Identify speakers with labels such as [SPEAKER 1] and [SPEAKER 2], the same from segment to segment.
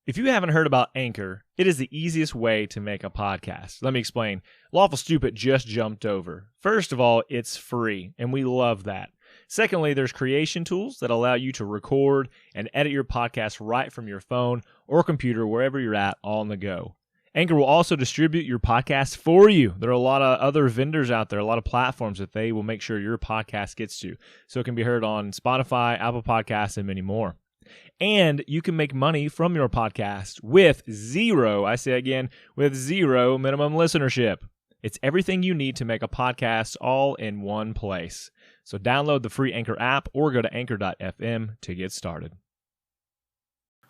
[SPEAKER 1] If you haven't heard about Anchor, it is the easiest way to make a podcast. Let me explain. Lawful Stupid just jumped over. First of all, it's free, and we love that. Secondly, there's creation tools that allow you to record and edit your podcast right from your phone or computer, wherever you're at, all on the go. Anchor will also distribute your podcast for you. There are a lot of other vendors out there, a lot of platforms that they will make sure your podcast gets to. So it can be heard on Spotify, Apple Podcasts, and many more. And you can make money from your podcast with zero minimum listenership. It's everything you need to make a podcast all in one place. So download the free Anchor app or go to anchor.fm to get started.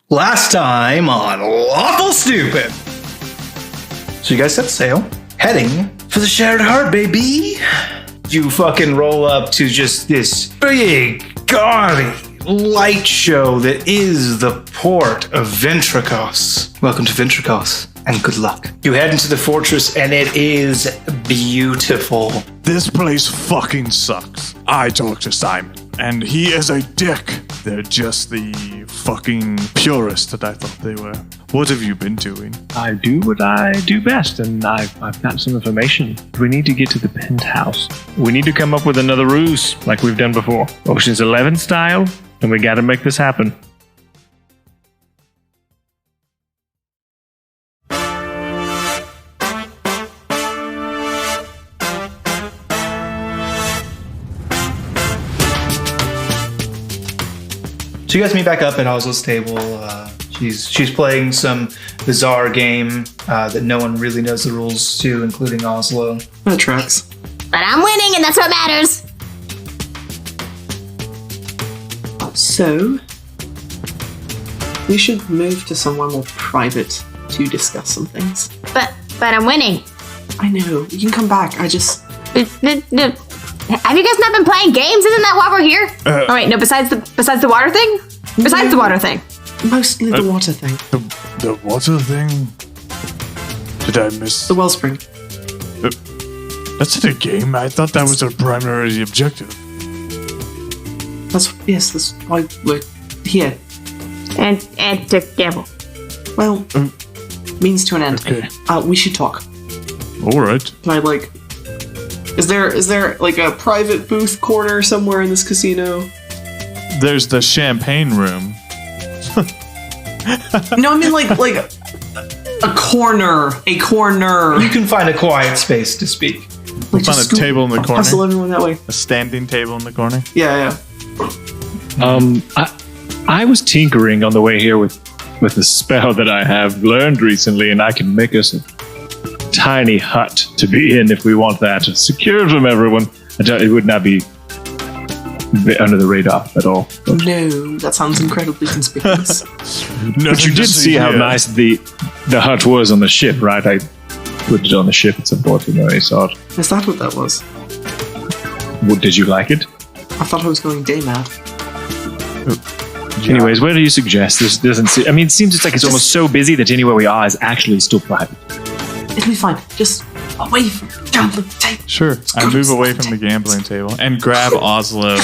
[SPEAKER 2] Last time on Lawful Stupid. So you guys set sail, heading for the Shattered Heart, baby. You fucking roll up to just this big, gaudy light show that is the port of Ventricos. Welcome to Ventricos, and good luck. You head into the fortress, and it is beautiful.
[SPEAKER 3] This place fucking sucks. I talked to Simon, and he is a dick. They're just the fucking purist that I thought they were. What have you been doing?
[SPEAKER 4] I do what I do best, and I've got some information. We need to get to the penthouse. We need to come up with another ruse, like we've done before. Ocean's 11 style, and we gotta make this happen.
[SPEAKER 2] So you guys meet back up at Oslo's table. She's playing some bizarre game that no one really knows the rules to, including Oslo.
[SPEAKER 5] That tracks.
[SPEAKER 6] But I'm winning, and that's what matters.
[SPEAKER 5] So, we should move to somewhere more private to discuss some things.
[SPEAKER 6] But I'm winning.
[SPEAKER 5] I know. You can come back. I just...
[SPEAKER 6] Have you guys not been playing games? Isn't that why we're here? Oh wait, no. Besides the water thing. Besides the water thing.
[SPEAKER 5] Mostly the water thing.
[SPEAKER 3] The water thing? Did I miss?
[SPEAKER 5] The wellspring.
[SPEAKER 3] That's in a game? I thought that was our primary objective.
[SPEAKER 5] That's why we're here.
[SPEAKER 6] And to gamble.
[SPEAKER 5] Well, means to an end.
[SPEAKER 3] Okay.
[SPEAKER 5] We should talk.
[SPEAKER 3] All right.
[SPEAKER 5] Can I, Is there like a private booth corner somewhere in this casino?
[SPEAKER 3] There's the champagne room.
[SPEAKER 5] No, I mean like a corner. A corner.
[SPEAKER 2] You can find a quiet space to speak.
[SPEAKER 3] We'll find a table in the corner.
[SPEAKER 5] Hustle everyone that way.
[SPEAKER 3] A standing table in the corner.
[SPEAKER 5] Yeah.
[SPEAKER 4] I was tinkering on the way here with the spell that I have learned recently, and I can make us a tiny hut to be in if we want that, secured from everyone. It would not be under the radar at all.
[SPEAKER 5] No, that sounds incredibly conspicuous.
[SPEAKER 4] But you did see how nice the hut was on the ship, right? I put it on the ship at some point when I saw it.
[SPEAKER 5] Is that what that was?
[SPEAKER 4] Did you like it?
[SPEAKER 5] I thought I was going day mad.
[SPEAKER 4] Anyways, where do you suggest? This doesn't seem... I mean, it seems it's almost so busy that anywhere we are is actually still private.
[SPEAKER 5] It'll be fine. Just away from the gambling table.
[SPEAKER 3] Sure. I move away from the gambling table and grab Oslo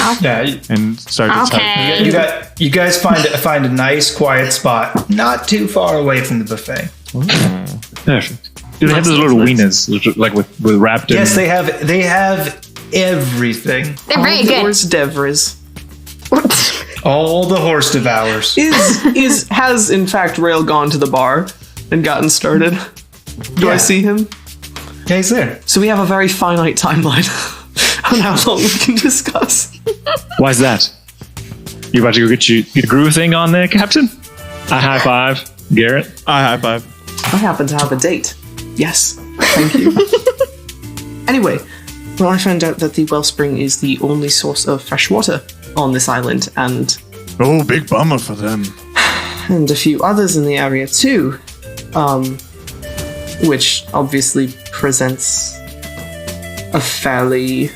[SPEAKER 3] and start to type.
[SPEAKER 2] You guys find a nice, quiet spot, not too far away from the buffet.
[SPEAKER 4] Perfect. Do they have those little wieners, like with wrapped in?
[SPEAKER 2] Yes, they have everything.
[SPEAKER 6] They're very good.
[SPEAKER 5] Where's Devers?
[SPEAKER 2] All the horse devours.
[SPEAKER 5] Has in fact Rail gone to the bar and gotten started? Do I see him?
[SPEAKER 2] Yeah, he's there.
[SPEAKER 5] So we have a very finite timeline on how long we can discuss.
[SPEAKER 4] Why's that? You about to go get your groove thing on there, Captain? I high five, Garrett.
[SPEAKER 3] I high five.
[SPEAKER 5] I happen to have a date. Yes, thank you. Anyway, well, I found out that the wellspring is the only source of fresh water on this island, and
[SPEAKER 3] big bummer for them.
[SPEAKER 5] And a few others in the area too. Which obviously presents a fairly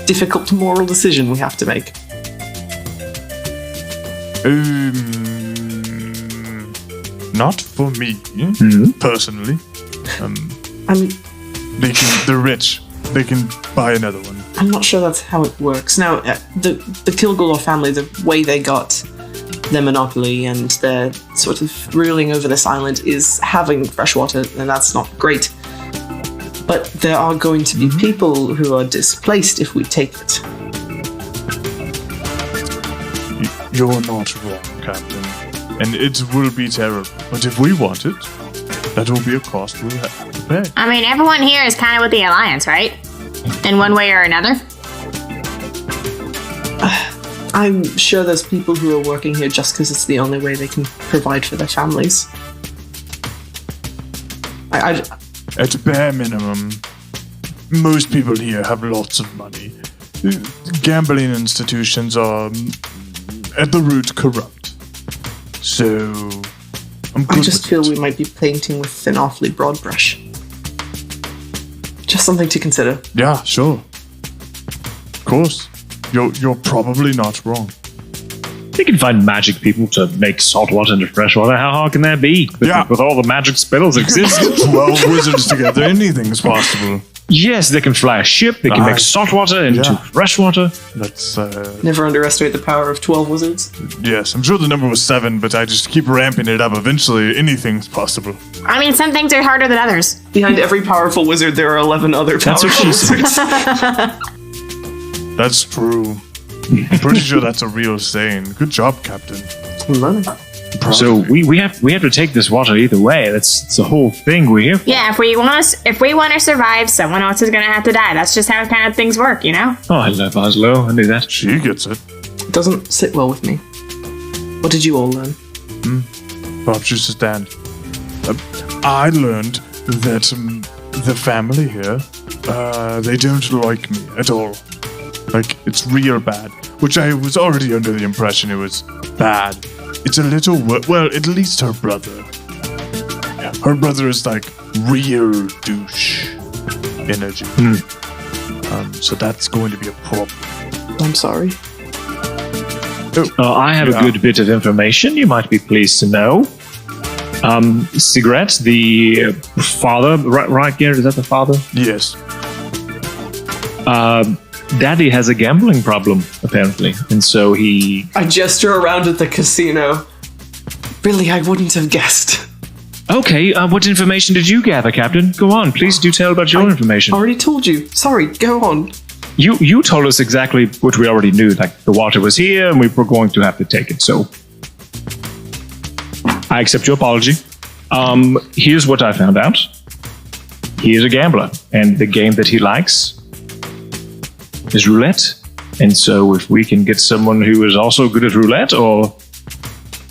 [SPEAKER 5] difficult moral decision we have to make.
[SPEAKER 3] Not for me, personally.
[SPEAKER 5] I mean,
[SPEAKER 3] they're rich. They can buy another one.
[SPEAKER 5] I'm not sure that's how it works. Now, the Kilgore family, the way they got their monopoly and their sort of ruling over this island is having fresh water, and that's not great. But there are going to be people who are displaced if we take it.
[SPEAKER 3] You're not wrong, Captain. And it will be terrible. But if we want it, that will be a cost we'll have to pay.
[SPEAKER 6] I mean, everyone here is kind of with the Alliance, right? In one way or another.
[SPEAKER 5] I'm sure there's people who are working here just because it's the only way they can provide for their families.
[SPEAKER 3] At bare minimum, most people here have lots of money. Gambling institutions are, at the root, corrupt. So, I'm good
[SPEAKER 5] I just
[SPEAKER 3] with
[SPEAKER 5] feel
[SPEAKER 3] it.
[SPEAKER 5] we might be painting with an awfully broad brush. Just something to consider.
[SPEAKER 3] Yeah, sure. Of course. You're probably not wrong.
[SPEAKER 4] You can find magic people to make salt water into fresh water. How hard can that be? With all the magic spells exist.
[SPEAKER 3] 12 wizards together, anything's possible.
[SPEAKER 4] Yes, they can fly a ship. They can make salt water into fresh water.
[SPEAKER 3] That's,
[SPEAKER 5] Never underestimate the power of 12 wizards.
[SPEAKER 3] yes, I'm sure the number was 7, but I just keep ramping it up. Eventually, anything's possible.
[SPEAKER 6] I mean, some things are harder than others.
[SPEAKER 5] Behind every powerful wizard, there are 11 other
[SPEAKER 4] That's
[SPEAKER 5] powerful
[SPEAKER 4] what she said.
[SPEAKER 5] wizards.
[SPEAKER 3] That's true. I'm pretty sure that's a real saying. Good job, Captain.
[SPEAKER 5] I'm learning.
[SPEAKER 4] So we have to take this water either way. That's the whole thing we're here for.
[SPEAKER 6] Yeah, if we want to survive, someone else is gonna have to die. That's just how kind of things work, you know.
[SPEAKER 4] Oh, hello, Oslo. I knew that.
[SPEAKER 3] She gets it.
[SPEAKER 5] It doesn't sit well with me. What did you all learn?
[SPEAKER 3] Bob, just stand. I learned that the family here, they don't like me at all. Like, it's real bad. Which I was already under the impression it was bad. It's a little well, at least her brother. Yeah, her brother is like real douche energy. So that's going to be a problem.
[SPEAKER 5] I'm sorry.
[SPEAKER 4] I have a good bit of information you might be pleased to know. Cigarette, the father, right, Garrett, is that the father?
[SPEAKER 3] Yes.
[SPEAKER 4] Daddy has a gambling problem, apparently. And so he...
[SPEAKER 5] I gesture around at the casino. Really, I wouldn't have guessed.
[SPEAKER 4] Okay, what information did you gather, Captain? Go on, please do tell about your information.
[SPEAKER 5] Already told you. Sorry, go on.
[SPEAKER 4] You told us exactly what we already knew, like the water was here and we were going to have to take it, so... I accept your apology. Here's what I found out. He is a gambler, and the game that he likes is roulette. And so if we can get someone who is also good at roulette, or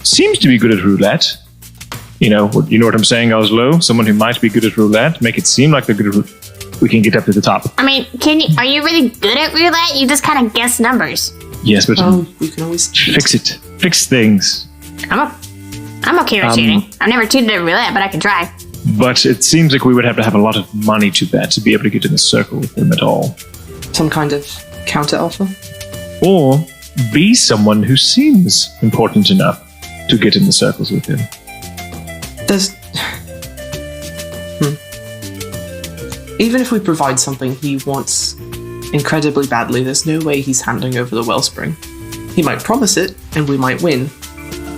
[SPEAKER 4] seems to be good at roulette, you know what I'm saying, Oslo? Someone who might be good at roulette, make it seem like they're good at roulette, we can get up to the top.
[SPEAKER 6] I mean, are you really good at roulette? You just kind of guess numbers.
[SPEAKER 4] Yes, but
[SPEAKER 5] We can always
[SPEAKER 4] fix it. Fix things.
[SPEAKER 6] I'm okay with cheating. I've never cheated at roulette, but I can try.
[SPEAKER 4] But it seems like we would have to have a lot of money to bet to be able to get in the circle with him at all.
[SPEAKER 5] Some kind of counter offer.
[SPEAKER 4] Or be someone who seems important enough to get in the circles with him.
[SPEAKER 5] There's... Even if we provide something he wants incredibly badly, there's no way he's handing over the wellspring. He might promise it, and we might win,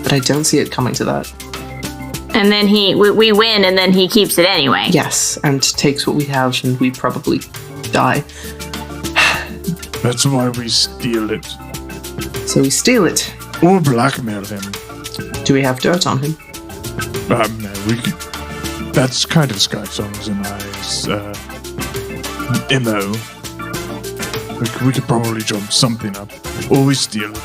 [SPEAKER 5] but I don't see it coming to that.
[SPEAKER 6] And then we win, and then he keeps it anyway.
[SPEAKER 5] Yes, and takes what we have, and we probably die.
[SPEAKER 3] That's why we steal it.
[SPEAKER 5] So we steal it.
[SPEAKER 3] Or blackmail him.
[SPEAKER 5] Do we have dirt on him?
[SPEAKER 3] No, we could, that's kind of Sky Songs and I's MO. We could probably drum something up. Or we steal it.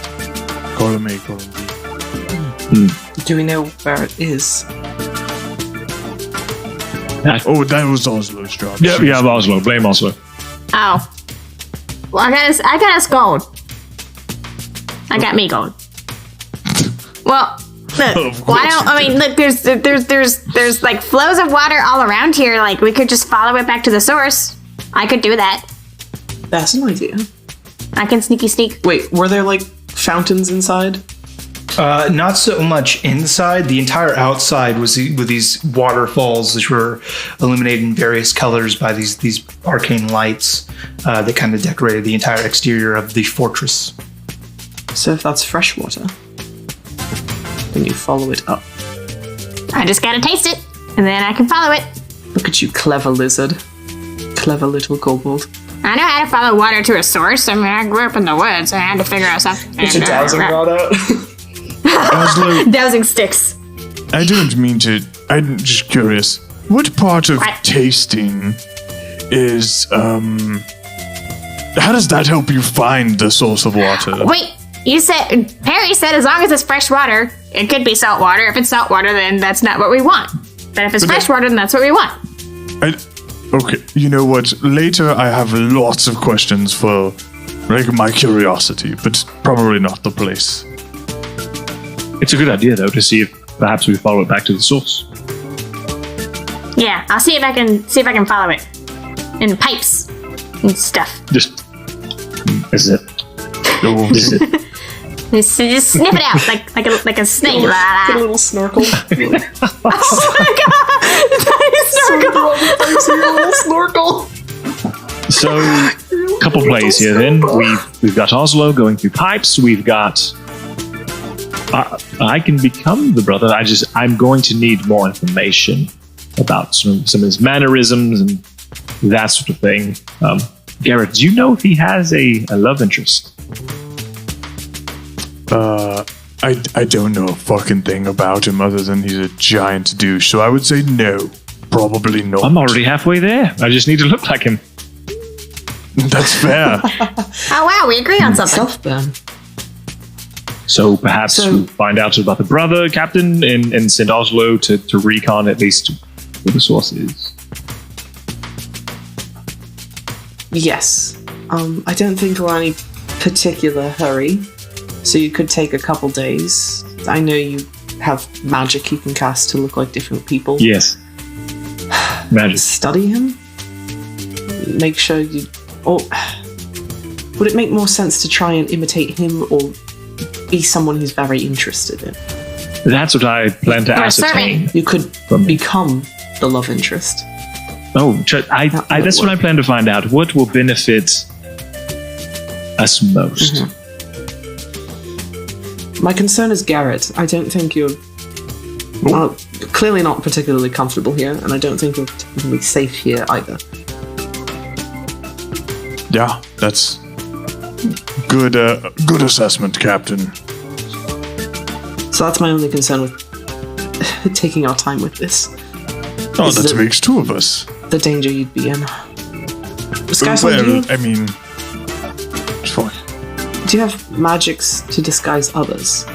[SPEAKER 3] Call him A, call him B.
[SPEAKER 5] Do we know where it is?
[SPEAKER 3] Oh, that was Oslo's job.
[SPEAKER 4] Yeah, Oslo. Blame Oslo.
[SPEAKER 6] Oh. Well, I got us gold. I got me gold. Well, look. Why don't I mean? Look, there's like flows of water all around here. Like we could just follow it back to the source. I could do that.
[SPEAKER 5] That's an idea.
[SPEAKER 6] I can sneaky sneak.
[SPEAKER 5] Wait, were there like fountains inside?
[SPEAKER 2] Not so much inside. The entire outside was with these waterfalls, which were illuminated in various colors by these arcane lights that kind of decorated the entire exterior of the fortress.
[SPEAKER 5] So if that's fresh water, and you follow it up.
[SPEAKER 6] I just gotta taste it, and then I can follow it.
[SPEAKER 5] Look at you, clever lizard. Clever little kobold.
[SPEAKER 6] I know how to follow water to a source. I mean, I grew up in the woods. I had to figure out something.
[SPEAKER 5] Get your dowsing rod out.
[SPEAKER 3] Oslo,
[SPEAKER 6] Dowsing sticks.
[SPEAKER 3] I don't mean to. I'm just curious. What part of tasting is how does that help you find the source of water?
[SPEAKER 6] Wait, you said Perry said as long as it's fresh water, it could be salt water. If it's salt water, then that's not what we want. But if it's fresh water, then that's what we want.
[SPEAKER 3] Okay, you know what? Later, I have lots of questions for, like, my curiosity, but probably not the place.
[SPEAKER 4] It's a good idea, though, to see if perhaps we follow it back to the source.
[SPEAKER 6] Yeah, I'll see if I can follow it in pipes and stuff.
[SPEAKER 4] Just is it? Oh, is it?
[SPEAKER 6] Just sniff it out like a snake.
[SPEAKER 5] Get a little snorkel.
[SPEAKER 6] Oh my god!
[SPEAKER 5] Snorkel.
[SPEAKER 4] So, couple plays here. Then we've got Oslo going through pipes. We've got. I can become the brother. I'm going to need more information about some of his mannerisms and that sort of thing. Garrett, do you know if he has a love interest?
[SPEAKER 3] I don't know a fucking thing about him other than he's a giant douche, so I would say no. Probably not.
[SPEAKER 4] I'm already halfway there. I just need to look like him.
[SPEAKER 3] That's fair.
[SPEAKER 6] Oh wow, we agree on something.
[SPEAKER 5] Self-burn.
[SPEAKER 4] So perhaps we'll find out about the brother, Captain, and send Oslo to recon at least where the source is.
[SPEAKER 5] Yes. I don't think we're in any particular hurry, so you could take a couple days. I know you have magic you can cast to look like different people.
[SPEAKER 4] Yes. Magic.
[SPEAKER 5] Study him? Make sure you... Or would it make more sense to try and imitate him or be someone who's very interested in?
[SPEAKER 4] That's what I plan to ascertain.
[SPEAKER 5] You could become the love interest.
[SPEAKER 4] Oh, that's what I plan to find out. What will benefit us most?
[SPEAKER 5] Mm-hmm. My concern is Garrett. I don't think you're clearly not particularly comfortable here, and I don't think you're particularly safe here either.
[SPEAKER 3] Yeah, that's good assessment, Captain.
[SPEAKER 5] So that's my only concern with taking our time with this.
[SPEAKER 3] Oh, that makes two of us.
[SPEAKER 5] The danger you'd be in.
[SPEAKER 3] I mean, it's fine.
[SPEAKER 5] Do you have magics to disguise others?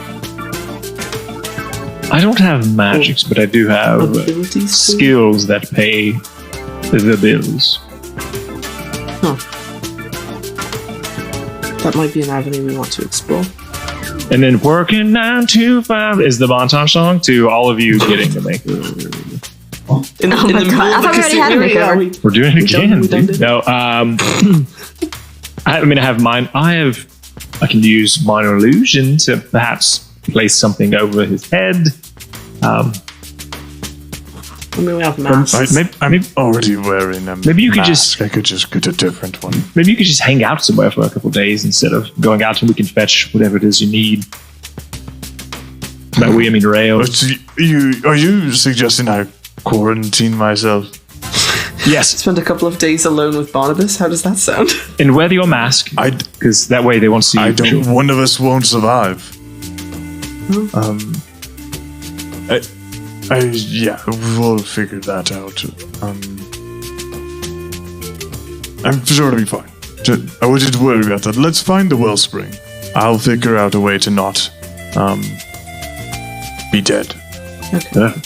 [SPEAKER 4] I don't have magics, but I do have
[SPEAKER 5] abilities
[SPEAKER 4] skills that pay the bills.
[SPEAKER 5] Huh. That might be an avenue we want to explore.
[SPEAKER 4] And then working 9 to 5 is the montage song to all of you getting to make it.
[SPEAKER 5] In the
[SPEAKER 6] I thought we already had a makeover.
[SPEAKER 4] We're doing it again.
[SPEAKER 5] We done it.
[SPEAKER 4] No, I have mine. I can use minor illusion to perhaps place something over his head.
[SPEAKER 5] I mean, we have masks.
[SPEAKER 3] I'm already wearing a
[SPEAKER 4] maybe you could
[SPEAKER 3] mask. I could just get a different one.
[SPEAKER 4] Maybe you could just hang out somewhere for a couple of days instead of going out, and we can fetch whatever it is you need. By we, I mean rail.
[SPEAKER 3] Are you suggesting I quarantine myself?
[SPEAKER 4] Yes.
[SPEAKER 5] Spend a couple of days alone with Barnabas. How does that sound?
[SPEAKER 4] And wear your mask, because that way they won't see you.
[SPEAKER 3] One of us won't survive. Yeah, we'll figure that out. I'm sure it'll be fine. I wouldn't worry about that. Let's find the wellspring. I'll figure out a way to not, be dead.
[SPEAKER 5] Okay.
[SPEAKER 4] Yeah.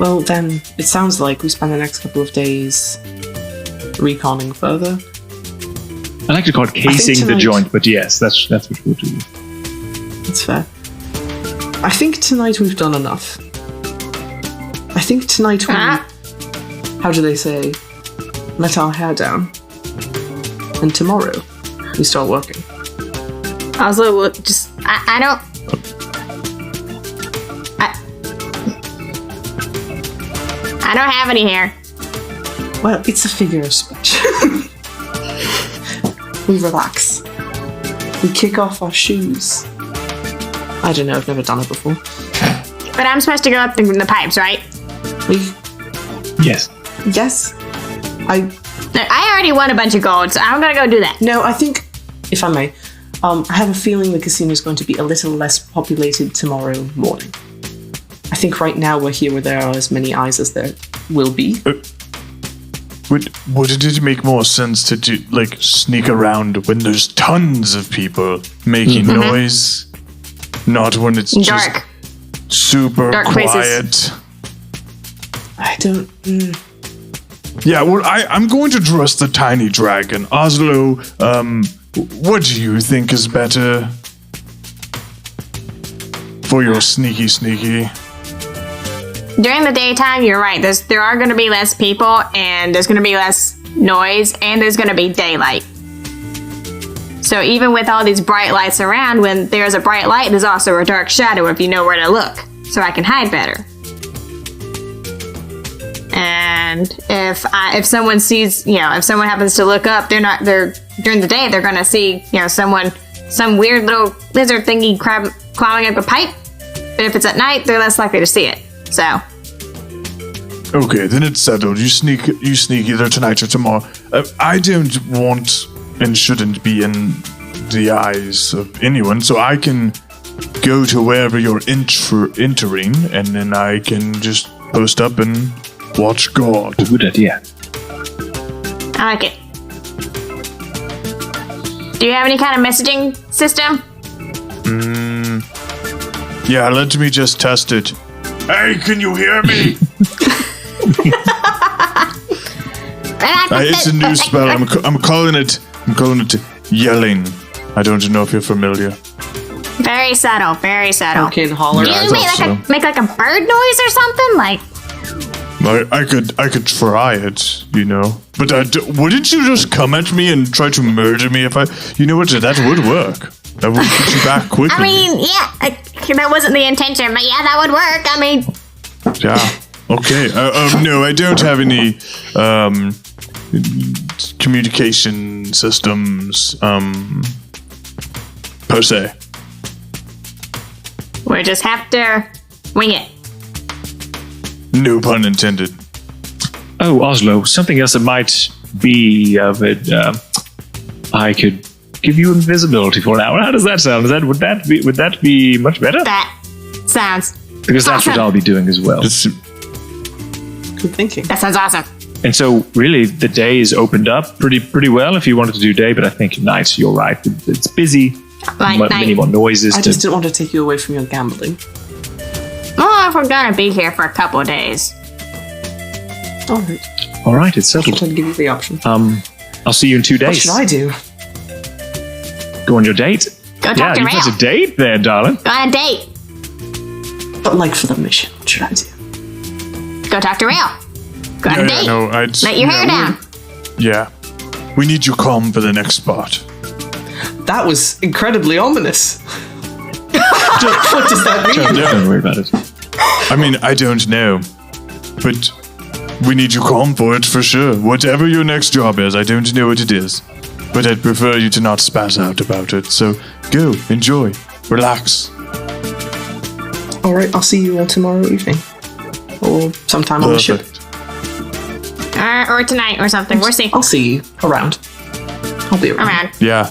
[SPEAKER 5] Well, then, it sounds like we spend the next couple of days reconning further.
[SPEAKER 4] I like to call it casing the joint, but yes, that's what we'll do.
[SPEAKER 5] That's fair. I think tonight we've done enough. I think tonight we... How do they say? Let our hair down. And tomorrow, we start working.
[SPEAKER 6] Also, just... I don't... I don't have any hair.
[SPEAKER 5] Well, it's a figure of speech. We relax. We kick off our shoes. I don't know. I've never done it before.
[SPEAKER 6] But I'm supposed to go up the pipes, right?
[SPEAKER 4] Yes.
[SPEAKER 5] Yes.
[SPEAKER 6] Look, I already won a bunch of gold, so I'm gonna go do that.
[SPEAKER 5] No, I think, if I may, I have a feeling the casino is going to be a little less populated tomorrow morning. I think right now we're here where there are as many eyes as there will be.
[SPEAKER 3] Would it make more sense to do, like, sneak around when there's tons of people making noise? Not when it's
[SPEAKER 6] Dark.
[SPEAKER 3] just super
[SPEAKER 6] Dark
[SPEAKER 3] quiet.
[SPEAKER 6] places.
[SPEAKER 5] I don't.
[SPEAKER 3] Yeah, well, I'm going to trust the tiny dragon. Oslo, what do you think is better for your sneaky?
[SPEAKER 6] During the daytime, you're right. There are going to be less people, and there's going to be less noise, and there's going to be daylight. So even with all these bright lights around, when there's a bright light, there's also a dark shadow if you know where to look, so I can hide better. And if someone sees, if someone happens to look up, during the day, they're going to see, some weird little lizard thingy climbing up a pipe. But if it's at night, they're less likely to see it. So.
[SPEAKER 3] Okay, then it's settled. You sneak either tonight or tomorrow. I don't want and shouldn't be in the eyes of anyone, so I can go to wherever you're entering, and then I can just post up and watch God.
[SPEAKER 4] Good idea.
[SPEAKER 6] I like it. Do you have any kind of messaging system?
[SPEAKER 3] Yeah, let me just test it. Hey, can you hear me? It's a new spell. I'm calling it yelling. I don't know if you're familiar.
[SPEAKER 6] Very subtle. Very subtle.
[SPEAKER 5] Okay, and holler.
[SPEAKER 6] Do you make like a bird noise or something? Like.
[SPEAKER 3] I could try it, But wouldn't you just come at me and try to murder me if I... You know what? That would work. That would put you back quickly.
[SPEAKER 6] I mean, yeah. That wasn't the intention, but yeah, that would work. I mean...
[SPEAKER 3] Yeah. Okay. No, I don't have any communication systems per se.
[SPEAKER 6] We just have to wing it.
[SPEAKER 3] No pun intended.
[SPEAKER 4] Oh, Oslo, something else that might be of it. I could give you invisibility for an hour. How does that sound? Would that be much better?
[SPEAKER 6] That sounds
[SPEAKER 4] Because that's
[SPEAKER 6] awesome.
[SPEAKER 4] what I'll be doing as well.
[SPEAKER 5] Good thinking.
[SPEAKER 6] That sounds awesome.
[SPEAKER 4] And so, really, the day is opened up pretty well if you wanted to do day. But I think night, you're right. It's busy.
[SPEAKER 6] Like
[SPEAKER 4] Many
[SPEAKER 6] night.
[SPEAKER 4] more noises.
[SPEAKER 5] I just didn't want to take you away from your gambling.
[SPEAKER 6] Oh, if we're gonna be here for a couple of days.
[SPEAKER 5] All right.
[SPEAKER 4] All right, it's
[SPEAKER 5] I'll
[SPEAKER 4] settled.
[SPEAKER 5] try to give you the option.
[SPEAKER 4] I'll see you in 2
[SPEAKER 5] What
[SPEAKER 4] days.
[SPEAKER 5] should I do?
[SPEAKER 4] Go on your date.
[SPEAKER 6] Go talk
[SPEAKER 4] Yeah,
[SPEAKER 6] to
[SPEAKER 4] you've
[SPEAKER 6] Rail.
[SPEAKER 4] got a date there, darling.
[SPEAKER 6] Go on a date.
[SPEAKER 5] But like for the mission, what should I do?
[SPEAKER 6] Go talk to Rail. Go on a date.
[SPEAKER 3] No,
[SPEAKER 6] Let your hair down.
[SPEAKER 3] Yeah. We need you calm for the next part.
[SPEAKER 5] That was incredibly ominous. What does that mean?
[SPEAKER 4] Don't worry about it.
[SPEAKER 3] I mean, I don't know. But we need you calm for it for sure. Whatever your next job is, I don't know what it is. But I'd prefer you to not spaz out about it. So go, enjoy, relax.
[SPEAKER 5] All right, I'll see you tomorrow evening. Or sometime on the ship.
[SPEAKER 3] Perfect.
[SPEAKER 6] Or tonight or something. We'll see.
[SPEAKER 5] I'll see you around. I'll be around.
[SPEAKER 6] Around.
[SPEAKER 3] Yeah.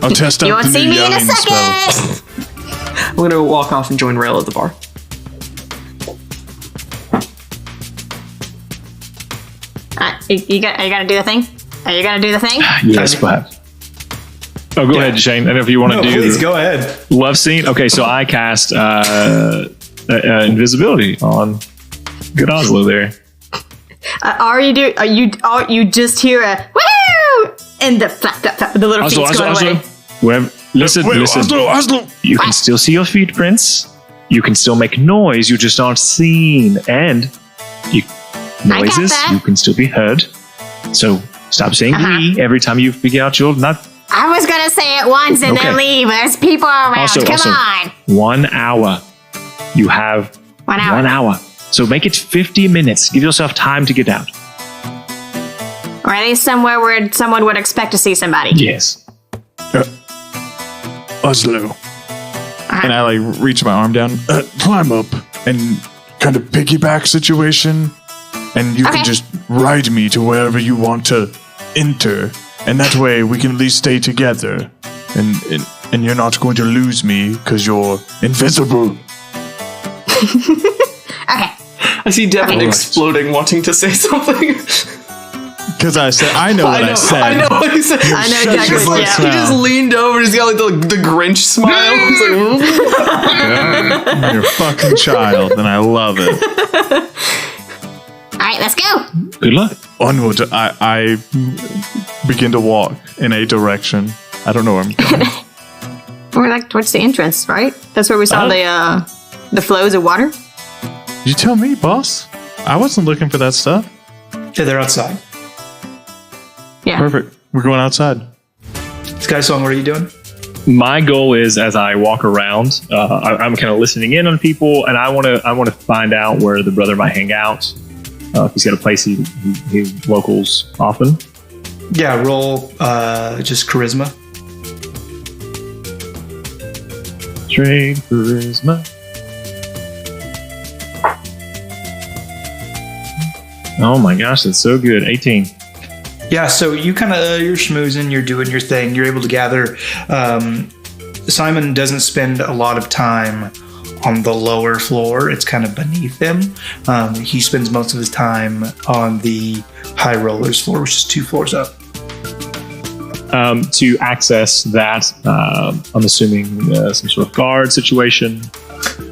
[SPEAKER 3] I'll test out
[SPEAKER 6] You won't
[SPEAKER 3] the
[SPEAKER 6] see
[SPEAKER 3] new
[SPEAKER 6] me in a
[SPEAKER 3] yelling spell.
[SPEAKER 6] second.
[SPEAKER 5] I'm gonna walk off and join Rail at the bar.
[SPEAKER 6] You gonna do the thing? Are you gonna do the thing?
[SPEAKER 4] Yes, perhaps. Oh, go ahead, Shane. And if you want to do
[SPEAKER 2] Please
[SPEAKER 4] the
[SPEAKER 2] go ahead.
[SPEAKER 4] love scene. Okay, so I cast invisibility on good Oslo there.
[SPEAKER 6] You just hear a woo and the flap, flap, flap, the little feet's going away.
[SPEAKER 4] Whoever, listen.
[SPEAKER 3] Oslo!
[SPEAKER 4] You can still see your feet prints. You can still make noise. You just aren't seen. And noises,
[SPEAKER 6] that.
[SPEAKER 4] you can still be heard. So stop saying we every time you figure out you're not.
[SPEAKER 6] I was gonna say it once and
[SPEAKER 4] Okay.
[SPEAKER 6] then leave. There's people around. Come on.
[SPEAKER 4] 1 hour. You have
[SPEAKER 6] 1 hour.
[SPEAKER 4] 1 hour. So make it 50 minutes. Give yourself time to get out.
[SPEAKER 6] Or at least somewhere where someone would expect to see somebody.
[SPEAKER 4] Yes.
[SPEAKER 3] Oslo, And I like reach my arm down, climb up, and kind of piggyback situation. And you can just ride me to wherever you want to enter. And that way we can at least stay together. And you're not going to lose me because you're invisible.
[SPEAKER 6] Okay.
[SPEAKER 5] I see Devin exploding, wanting to say something.
[SPEAKER 3] Because I know what I said.
[SPEAKER 5] I know what he said.
[SPEAKER 6] I know exactly. Yeah.
[SPEAKER 5] He just leaned over. He's got like the Grinch smile. He's like,
[SPEAKER 3] You're a fucking child, and I love it.
[SPEAKER 6] All right, let's go.
[SPEAKER 4] Good luck.
[SPEAKER 3] Onward, I begin to walk in a direction. I don't know where I'm going.
[SPEAKER 6] We're like towards the entrance, right? That's where we saw the flows of water.
[SPEAKER 3] You tell me, boss. I wasn't looking for that stuff.
[SPEAKER 2] Yeah, they're outside.
[SPEAKER 6] Yeah.
[SPEAKER 3] Perfect. We're going outside.
[SPEAKER 2] Sky Song, what are you doing?
[SPEAKER 4] My goal is, as I walk around, I'm kind of listening in on people, and I want to find out where the brother might hang out. If he's got a place he locals often.
[SPEAKER 2] Yeah, roll just charisma.
[SPEAKER 4] Trade charisma. Oh my gosh, that's so good. 18.
[SPEAKER 2] Yeah, so you kind of you're schmoozing, you're doing your thing, you're able to gather. Simon doesn't spend a lot of time on the lower floor; it's kind of beneath him. He spends most of his time on the high rollers floor, which is 2 floors up.
[SPEAKER 4] To access that, I'm assuming some sort of guard situation.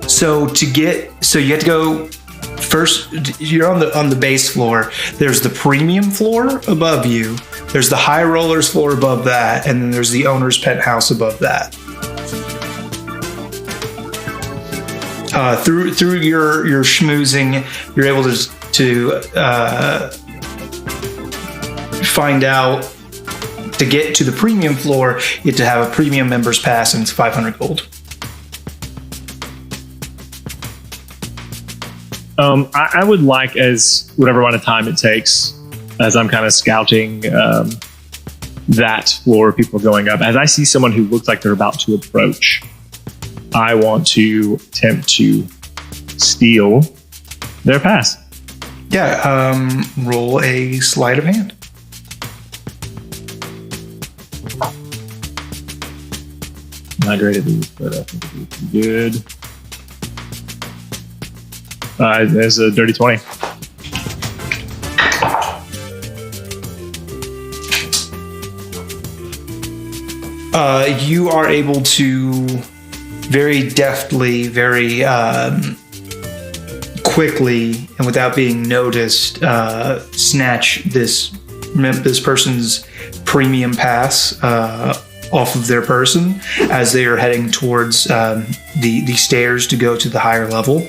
[SPEAKER 2] So you have to go. First, you're on the base floor. There's the premium floor above you. There's the high rollers floor above that, and then there's the owner's penthouse above that. Through your schmoozing, you're able to find out to get to the premium floor. You have to have a premium member's pass, and it's 500 gold.
[SPEAKER 4] I would like, as whatever amount of time it takes, as I'm kind of scouting that floor, people going up, as I see someone who looks like they're about to approach, I want to attempt to steal their pass.
[SPEAKER 2] Yeah, roll a sleight of hand.
[SPEAKER 4] Not great at these, but I think it'll be pretty good. There's a dirty 20.
[SPEAKER 2] You are able to very deftly, very quickly, and without being noticed, snatch this person's premium pass off of their person as they are heading towards the stairs to go to the higher level.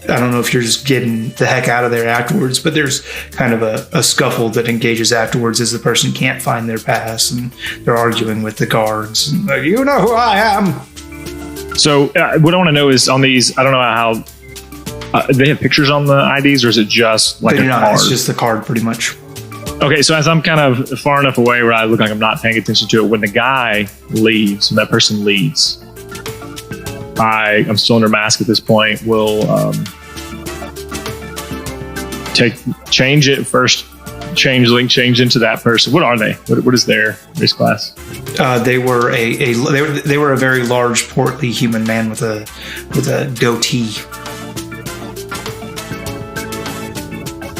[SPEAKER 2] I don't know if you're just getting the heck out of there afterwards, but there's kind of a scuffle that engages afterwards as the person can't find their pass and they're arguing with the guards. And, you know who I am.
[SPEAKER 4] So what I want to know is on these, I don't know how they have pictures on the IDs, or is it just like
[SPEAKER 2] they do
[SPEAKER 4] a
[SPEAKER 2] not.
[SPEAKER 4] card?
[SPEAKER 2] It's just the card pretty much.
[SPEAKER 4] Okay, so as I'm kind of far enough away where I look like I'm not paying attention to it, when the guy leaves, when that person leaves, I'm still under mask at this point. We'll change it first. Change into that person. What are they? What is their race class?
[SPEAKER 2] They were they were a very large, portly human man with a goatee.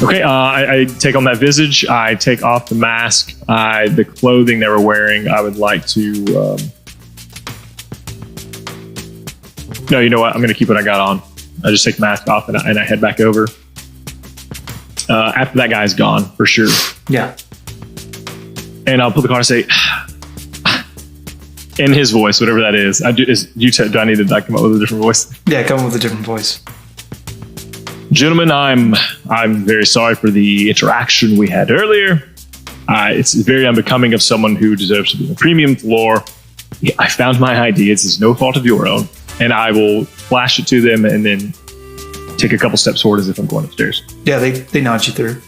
[SPEAKER 4] Okay, I take on that visage. I take off the mask. The clothing they were wearing, I would like to. No, you know what? I'm going to keep what I got on. I just take the mask off and I head back over. After that guy's gone, for sure.
[SPEAKER 2] Yeah.
[SPEAKER 4] And I'll put the card and say, in his voice, whatever that is. Do I need to come up with a different voice?
[SPEAKER 2] Yeah, come up with a different voice.
[SPEAKER 4] Gentlemen, I'm very sorry for the interaction we had earlier. It's very unbecoming of someone who deserves to be on the premium floor. I found my ID. It's no fault of your own. And I will flash it to them and then take a couple steps forward as if I'm going upstairs.
[SPEAKER 2] Yeah, they nod you through.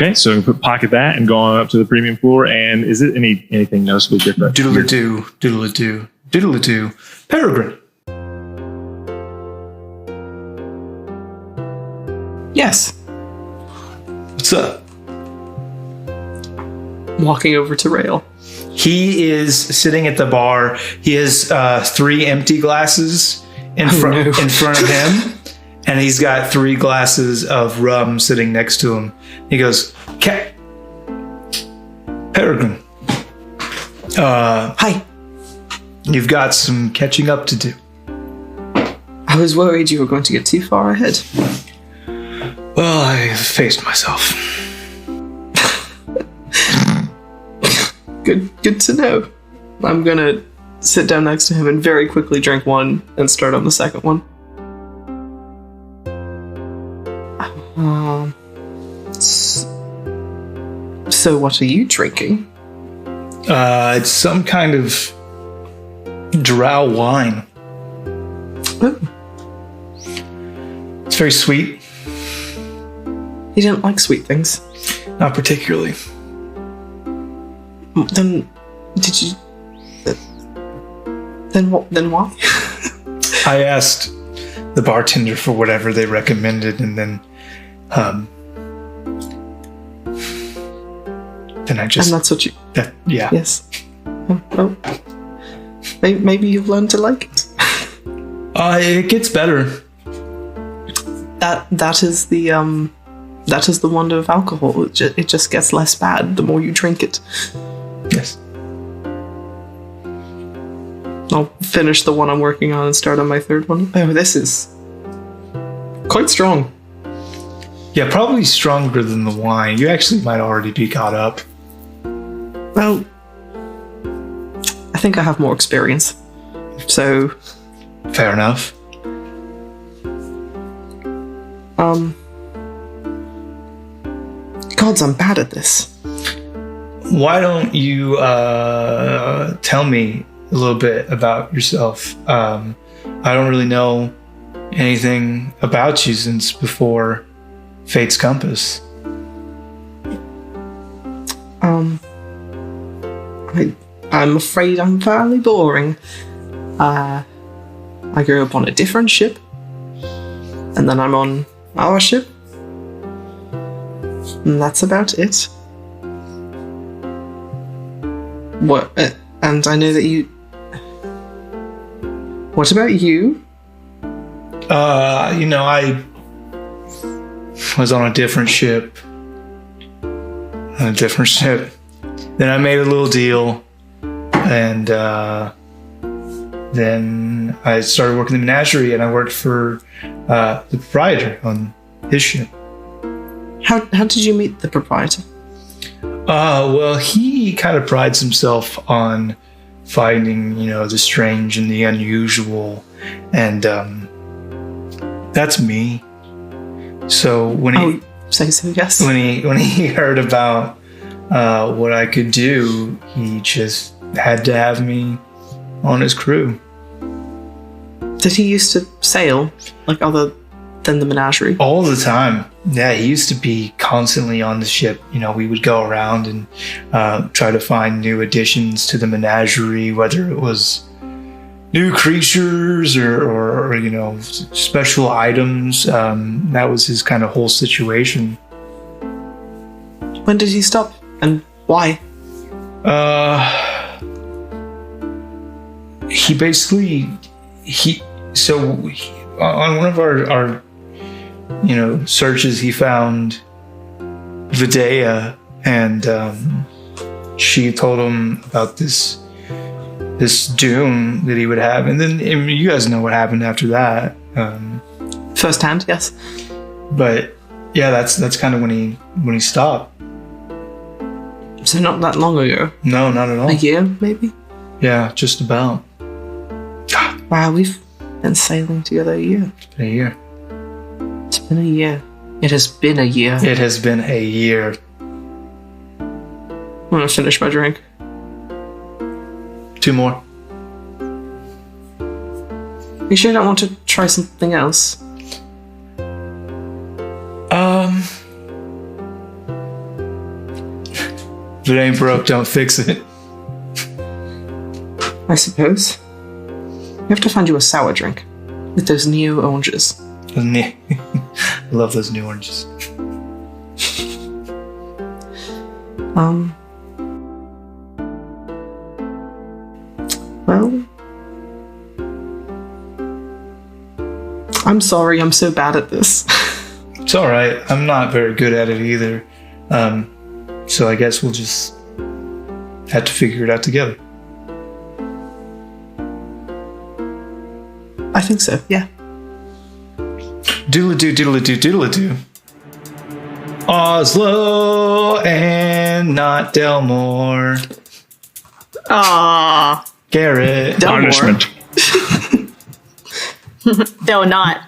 [SPEAKER 4] Okay, so we can pocket that and go on up to the premium floor. And is it anything noticeably different?
[SPEAKER 2] Doodle-a-doo, doodle-a-doo, doodle-a-doo. Peregrine.
[SPEAKER 5] Yes.
[SPEAKER 2] What's up?
[SPEAKER 5] Walking over to Rail.
[SPEAKER 2] He is sitting at the bar. He has 3 empty glasses in front of him, and he's got 3 glasses of rum sitting next to him. He goes, Peregrine.
[SPEAKER 5] Hi.
[SPEAKER 2] You've got some catching up to do.
[SPEAKER 5] I was worried you were going to get too far ahead.
[SPEAKER 2] Well, I faced myself.
[SPEAKER 5] Good to know. I'm gonna sit down next to him and very quickly drink one and start on the second one. So what are you drinking?
[SPEAKER 2] It's some kind of drow wine.
[SPEAKER 5] Oh,
[SPEAKER 2] It's very sweet.
[SPEAKER 5] you don't like sweet things.
[SPEAKER 2] Not particularly.
[SPEAKER 5] Then did you? Then what? Then why?
[SPEAKER 2] I asked the bartender for whatever they recommended, and then I just.
[SPEAKER 5] And that's what you.
[SPEAKER 2] Yeah.
[SPEAKER 5] Yes. Oh. Maybe you've learned to like it.
[SPEAKER 2] It gets better.
[SPEAKER 5] That is the wonder of alcohol. It just gets less bad the more you drink it.
[SPEAKER 2] Yes.
[SPEAKER 5] I'll finish the one I'm working on and start on my third one. Oh, this is quite strong.
[SPEAKER 2] Yeah, probably stronger than the wine. You actually might already be caught up.
[SPEAKER 5] Well, I think I have more experience. So,
[SPEAKER 2] Fair enough.
[SPEAKER 5] gods, I'm bad at this.
[SPEAKER 2] Why don't you tell me a little bit about yourself? I don't really know anything about you since before Fate's Compass.
[SPEAKER 5] I'm afraid I'm fairly boring. I grew up on a different ship, and then I'm on our ship, and that's about it. What? And I know that you. What about you?
[SPEAKER 2] I was on a different ship. Then I made a little deal, and then I started working in the menagerie, and I worked for the proprietor on his ship.
[SPEAKER 5] How did you meet the proprietor?
[SPEAKER 2] Well, he kind of prides himself on finding, the strange and the unusual, and that's me. So when he
[SPEAKER 5] say so, yes.
[SPEAKER 2] when he heard about what I could do, he just had to have me on his crew.
[SPEAKER 5] Did he used to sail, like other than the menagerie?
[SPEAKER 2] All the time. Yeah, he used to be constantly on the ship. We would go around and try to find new additions to the menagerie, whether it was new creatures or special items. That was his kind of whole situation.
[SPEAKER 5] When did he stop, and why?
[SPEAKER 2] He basically on one of our searches, he found Videa, and she told him about this doom that he would have, and then you guys know what happened after that.
[SPEAKER 5] Firsthand, yes.
[SPEAKER 2] But yeah, that's kind of when he stopped.
[SPEAKER 5] So not that long ago.
[SPEAKER 2] No, not at all.
[SPEAKER 5] A year, maybe?
[SPEAKER 2] Yeah, just about.
[SPEAKER 5] Wow, we've been sailing together a year.
[SPEAKER 2] It's been a year.
[SPEAKER 5] It's been a year. It has been a year.
[SPEAKER 2] It has been a year.
[SPEAKER 5] I'm gonna finish my drink.
[SPEAKER 2] 2 more.
[SPEAKER 5] You sure don't want to try something else?
[SPEAKER 2] If it ain't broke, don't fix it.
[SPEAKER 5] I suppose. We have to find you a sour drink with those new oranges.
[SPEAKER 2] I love those new oranges.
[SPEAKER 5] Well, I'm sorry, I'm so bad at this.
[SPEAKER 2] It's alright. I'm not very good at it either. So I guess we'll just have to figure it out together.
[SPEAKER 5] I think so, yeah.
[SPEAKER 2] Doodle-a-doo, doodle-a-doo, doodle-a-doo. Oslo and not Delmore.
[SPEAKER 6] Aww.
[SPEAKER 2] Garrett.
[SPEAKER 5] Delmore.
[SPEAKER 4] Punishment.
[SPEAKER 6] Though not.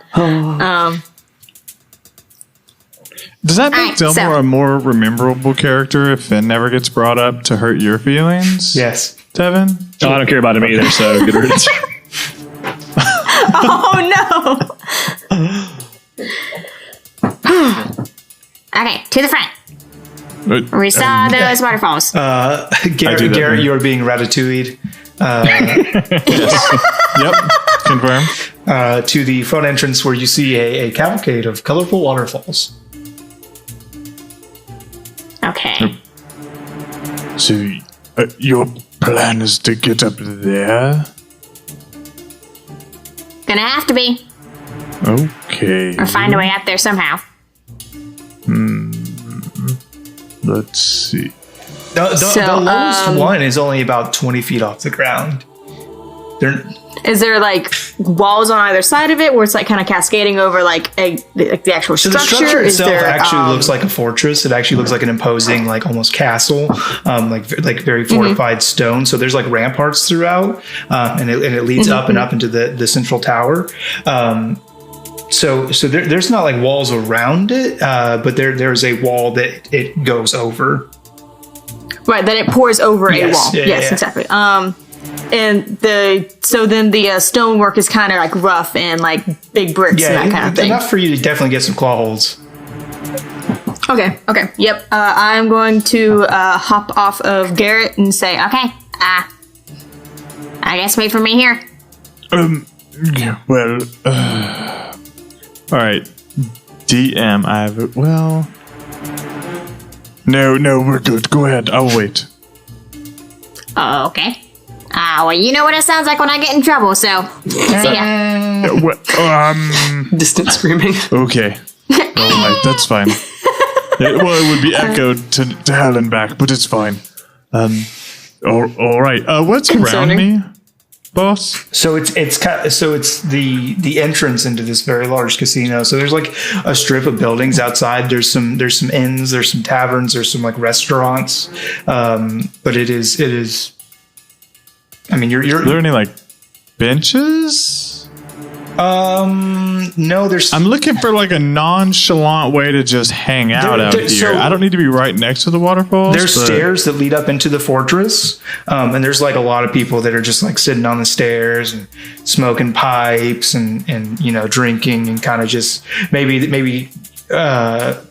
[SPEAKER 3] Does that make
[SPEAKER 6] Alright,
[SPEAKER 3] Delmore
[SPEAKER 6] so-
[SPEAKER 3] a more rememberable character if it never gets brought up to hurt your feelings?
[SPEAKER 2] Yes.
[SPEAKER 3] Devin?
[SPEAKER 4] No, I don't care about him either, so good riddance.
[SPEAKER 6] Oh no. Okay, to the front. We saw those waterfalls.
[SPEAKER 2] Garrett, you're being ratatouilleed.
[SPEAKER 3] Yep. Confirm.
[SPEAKER 2] To the front entrance where you see a cavalcade of colorful waterfalls.
[SPEAKER 6] Okay.
[SPEAKER 3] So, your plan is to get up there?
[SPEAKER 6] Gonna have to be.
[SPEAKER 3] Okay.
[SPEAKER 6] Or find a way up there somehow.
[SPEAKER 3] Let's see.
[SPEAKER 2] The lowest one is only about 20 feet off the ground.
[SPEAKER 6] Is there like walls on either side of it where it's like kind of cascading over like the actual
[SPEAKER 2] So
[SPEAKER 6] structure?
[SPEAKER 2] the structure
[SPEAKER 6] Is
[SPEAKER 2] itself
[SPEAKER 6] there,
[SPEAKER 2] actually looks like a fortress. It actually looks like an imposing, like almost castle, like very fortified stone. So there's like ramparts throughout, and it leads up and up into the central tower. So there's not like walls around it, but there's a wall that it goes over.
[SPEAKER 6] right, that it pours over
[SPEAKER 2] Yes,
[SPEAKER 6] a wall.
[SPEAKER 2] yeah,
[SPEAKER 6] Yes,
[SPEAKER 2] yeah.
[SPEAKER 6] exactly. And then the stonework is kind of like rough and like big bricks and that kind of thing.
[SPEAKER 2] Enough for you to definitely get some claw holes.
[SPEAKER 6] Okay. Yep. I'm going to hop off of Garrett and say, okay, I guess wait for me here.
[SPEAKER 3] Yeah, well, all right. DM, I have it. Well, no, we're good. Go ahead. I'll wait.
[SPEAKER 6] Okay. Well, you know what it sounds like when I get in trouble, so see ya.
[SPEAKER 5] Distant screaming.
[SPEAKER 3] Okay. All right, that's fine. It would be echoed to hell and back, but it's fine. All right. What's
[SPEAKER 6] Concerning.
[SPEAKER 3] around me, boss?
[SPEAKER 2] So it's the entrance into this very large casino. So there's like a strip of buildings outside. There's some inns, there's some taverns, there's some like restaurants. But it is. I mean,
[SPEAKER 3] Are there any like benches?
[SPEAKER 2] No, there's.
[SPEAKER 3] I'm looking for like a nonchalant way to just hang out out here.
[SPEAKER 2] so-
[SPEAKER 3] I don't need to be right next to the waterfalls.
[SPEAKER 2] There's
[SPEAKER 3] but-
[SPEAKER 2] stairs that lead up into the fortress, and there's like a lot of people that are just like sitting on the stairs and smoking pipes and drinking and kind of just maybe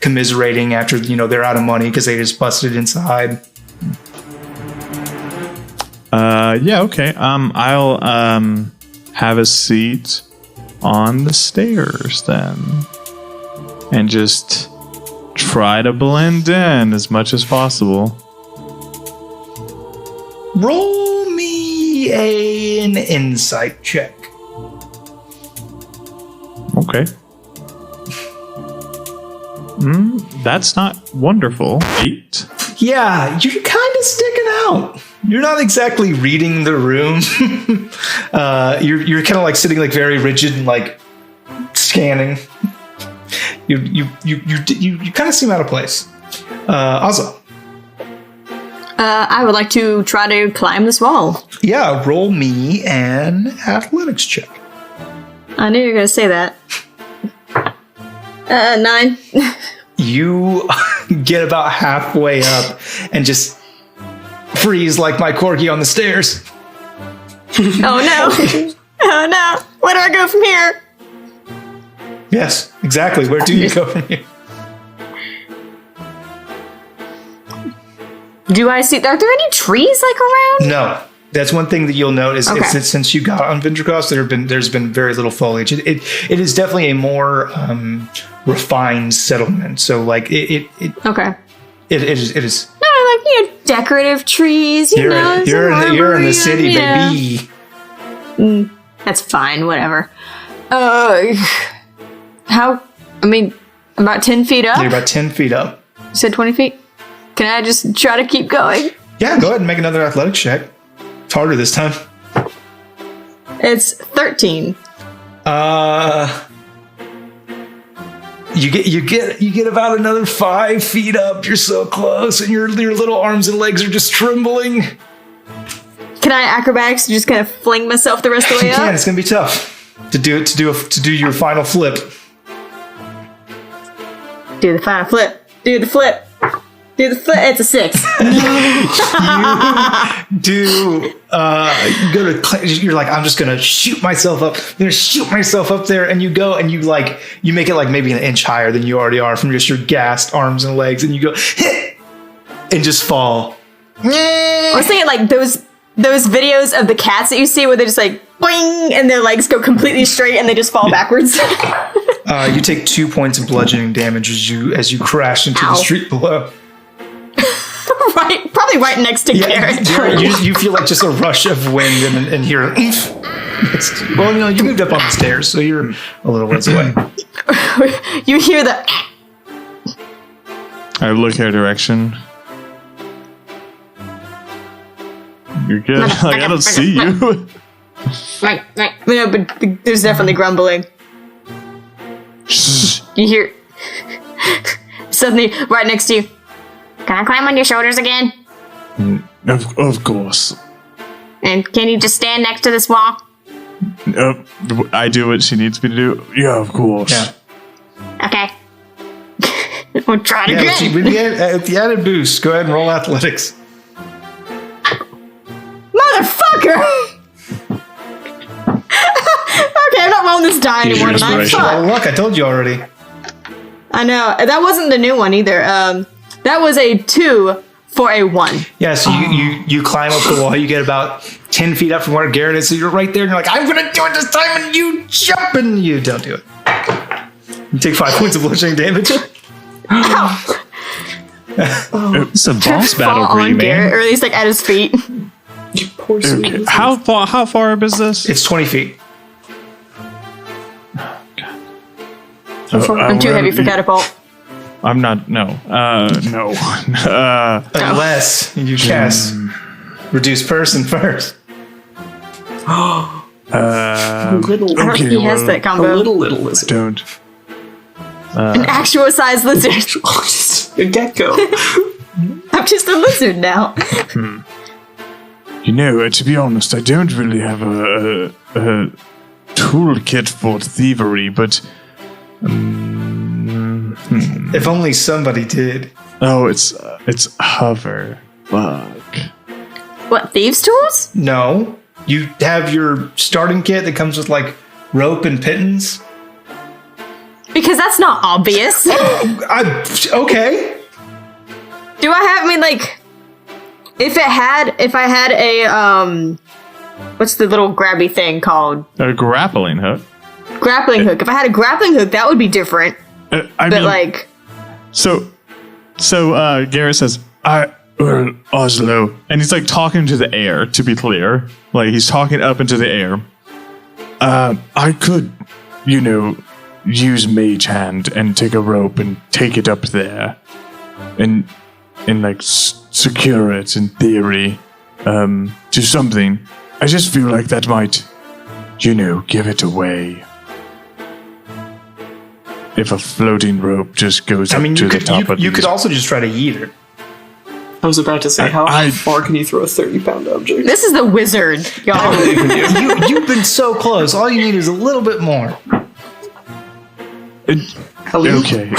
[SPEAKER 2] commiserating after they're out of money because they just busted inside.
[SPEAKER 3] Yeah, okay. I'll have a seat on the stairs then. And just try to blend in as much as possible.
[SPEAKER 2] Roll me an insight check.
[SPEAKER 3] Okay. That's not wonderful. 8.
[SPEAKER 2] Yeah, you're kind of sticking out. You're not exactly reading the room. You're kind of like sitting like very rigid and like scanning. You kind of seem out of place. Ozza.
[SPEAKER 6] I would like to try to climb this wall.
[SPEAKER 2] Yeah, roll me an athletics check.
[SPEAKER 6] I knew you were going to say that. 9.
[SPEAKER 2] You get about halfway up and just freeze like my corgi on the stairs.
[SPEAKER 6] Oh no. Oh no. Where do I go from here?
[SPEAKER 2] Yes, exactly. Where do you go from here?
[SPEAKER 6] Do I see? Are there any trees like around?
[SPEAKER 2] No. That's one thing that you'll notice is that since you got on Ventricross, there's been very little foliage. It is definitely a more refined settlement. So like it is.
[SPEAKER 6] No, like decorative trees. You're
[SPEAKER 2] in the city, baby.
[SPEAKER 6] That's fine. Whatever. How? I mean, about 10 feet up.
[SPEAKER 2] You're about 10 feet up.
[SPEAKER 6] You said 20 feet. Can I just try to keep going?
[SPEAKER 2] Yeah, go ahead and make another athletics check. It's harder this time.
[SPEAKER 6] It's 13.
[SPEAKER 2] You get about another 5 feet up. You're so close, and your little arms and legs are just trembling.
[SPEAKER 6] Can I acrobatics to just kind of fling myself the rest of the way
[SPEAKER 2] You
[SPEAKER 6] up?
[SPEAKER 2] can. It's gonna be tough to do your final flip.
[SPEAKER 6] Do the final flip. Do the flip. Do the flip. It's a 6.
[SPEAKER 2] You're like, I'm just gonna shoot myself up. I'm gonna shoot myself up there, and you go and you make it like maybe an inch higher than you already are from just your gassed arms and legs, and you go hit and just fall.
[SPEAKER 6] I was thinking like those videos of the cats that you see where they're just like boing and their legs go completely straight and they just fall backwards.
[SPEAKER 2] You take 2 points of bludgeoning damage as you crash into the street below.
[SPEAKER 6] Probably right next to Garrett.
[SPEAKER 2] You feel like just a rush of wind and hear well, you moved up on the stairs, so you're a little ways away.
[SPEAKER 6] You hear the
[SPEAKER 3] I look her direction. You're good. Like, I don't see you.
[SPEAKER 6] right. No, but there's definitely grumbling. You hear suddenly right next to you. Can I climb on your shoulders again?
[SPEAKER 3] Of course.
[SPEAKER 6] And can you just stand next to this wall?
[SPEAKER 3] I do what she needs me to do. Yeah, of course.
[SPEAKER 2] Yeah.
[SPEAKER 6] Okay. We'll try it again.
[SPEAKER 2] With the added boost, go ahead and roll athletics.
[SPEAKER 6] Motherfucker! Okay, I'm not rolling this die anymore tonight.
[SPEAKER 2] Oh, look, I told you already.
[SPEAKER 6] I know. That wasn't the new one either. That was a 2 for a 1.
[SPEAKER 2] Yeah, so you climb up the wall, you get about 10 feet up from where Garrett is, so you're right there, and you're like, I'm gonna do it this time, and you jump, and you don't do it. You take 5 points of bludgeoning damage.
[SPEAKER 4] It's a boss battle for you, man.
[SPEAKER 6] Garrett, or at least like at his feet.
[SPEAKER 5] You poor sweet.
[SPEAKER 3] Okay. How far up is this?
[SPEAKER 2] It's 20 feet.
[SPEAKER 6] I'm too heavy for catapult.
[SPEAKER 3] I'm not. No. No.
[SPEAKER 2] Unless you cast reduce person first.
[SPEAKER 5] Little.
[SPEAKER 3] Okay,
[SPEAKER 6] He has that
[SPEAKER 5] A
[SPEAKER 6] combo.
[SPEAKER 5] little lizard.
[SPEAKER 3] Don't.
[SPEAKER 6] An actual size lizard.
[SPEAKER 5] A gecko.
[SPEAKER 6] I'm just a lizard now.
[SPEAKER 3] You know, to be honest, I don't really have a toolkit for thievery, but
[SPEAKER 2] If only somebody did.
[SPEAKER 3] oh, it's hover bug.
[SPEAKER 6] What, thieves' tools?
[SPEAKER 2] No. You have your starting kit that comes with like rope and pittance.
[SPEAKER 6] Because that's not obvious.
[SPEAKER 2] Okay.
[SPEAKER 6] Do I have? I mean, like, if I had a what's the little grabby thing called?
[SPEAKER 3] A grappling hook.
[SPEAKER 6] Grappling hook. If I had a grappling hook, that would be different.
[SPEAKER 3] I
[SPEAKER 6] But
[SPEAKER 3] mean,
[SPEAKER 6] like,
[SPEAKER 3] so Garrett says, Oslo, and he's like talking to the air. To be clear, like he's talking up into the air. I could, use mage hand and take a rope and take it up there, and like secure it in theory, to something. I just feel like that might, give it away. If a floating rope just goes up to the top of
[SPEAKER 2] you could also just try to yeet it.
[SPEAKER 5] I was about to say, how far can you throw a 30-pound object?
[SPEAKER 6] this is the wizard, y'all.
[SPEAKER 2] You've been so close. All you need is a little bit more.
[SPEAKER 3] Okay.